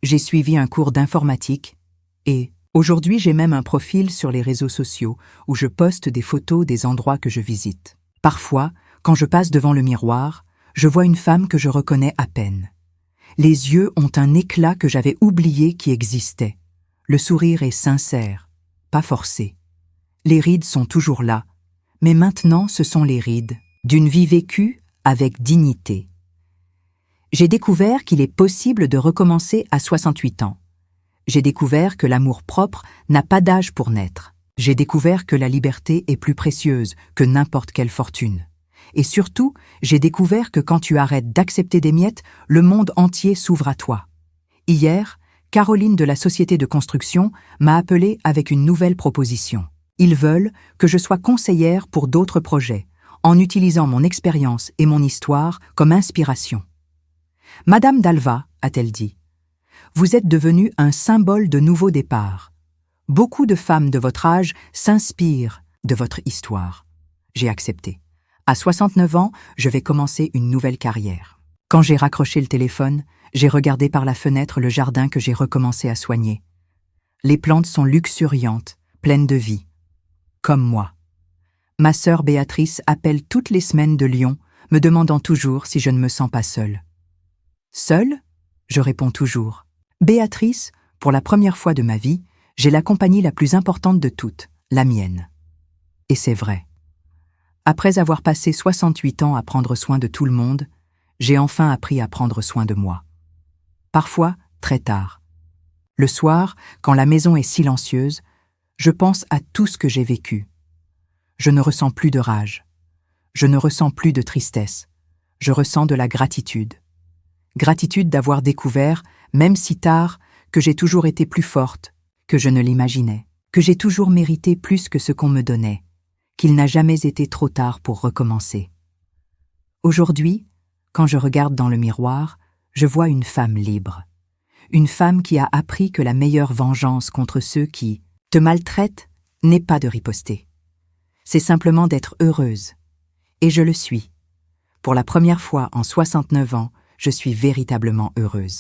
J'ai suivi un cours d'informatique et aujourd'hui j'ai même un profil sur les réseaux sociaux où je poste des photos des endroits que je visite. Parfois, quand je passe devant le miroir, je vois une femme que je reconnais à peine. Les yeux ont un éclat que j'avais oublié qui existait. Le sourire est sincère, pas forcé. Les rides sont toujours là, mais maintenant ce sont les rides d'une vie vécue avec dignité. J'ai découvert qu'il est possible de recommencer à 68 ans. J'ai découvert que l'amour-propre n'a pas d'âge pour naître. J'ai découvert que la liberté est plus précieuse que n'importe quelle fortune. Et surtout, j'ai découvert que quand tu arrêtes d'accepter des miettes, le monde entier s'ouvre à toi. Hier, Caroline de la Société de construction m'a appelé avec une nouvelle proposition. Ils veulent que je sois conseillère pour d'autres projets, en utilisant mon expérience et mon histoire comme inspiration. « Madame Dalva, » a-t-elle dit, « vous êtes devenue un symbole de nouveau départ. Beaucoup de femmes de votre âge s'inspirent de votre histoire. » J'ai accepté. À 69 ans, je vais commencer une nouvelle carrière. Quand j'ai raccroché le téléphone, j'ai regardé par la fenêtre le jardin que j'ai recommencé à soigner. Les plantes sont luxuriantes, pleines de vie. Comme moi. Ma sœur Béatrice appelle toutes les semaines de Lyon, me demandant toujours si je ne me sens pas seule. Seule ? Je réponds toujours. Béatrice, pour la première fois de ma vie, j'ai la compagnie la plus importante de toutes, la mienne. Et c'est vrai. Après avoir passé 68 ans à prendre soin de tout le monde, j'ai enfin appris à prendre soin de moi. Parfois, très tard. Le soir, quand la maison est silencieuse, je pense à tout ce que j'ai vécu. Je ne ressens plus de rage. Je ne ressens plus de tristesse. Je ressens de la gratitude. Gratitude d'avoir découvert, même si tard, que j'ai toujours été plus forte, que je ne l'imaginais, que j'ai toujours mérité plus que ce qu'on me donnait, qu'il n'a jamais été trop tard pour recommencer. Aujourd'hui, quand je regarde dans le miroir, je vois une femme libre. Une femme qui a appris que la meilleure vengeance contre ceux qui te maltraitent n'est pas de riposter. C'est simplement d'être heureuse. Et je le suis. Pour la première fois en 69 ans, je suis véritablement heureuse.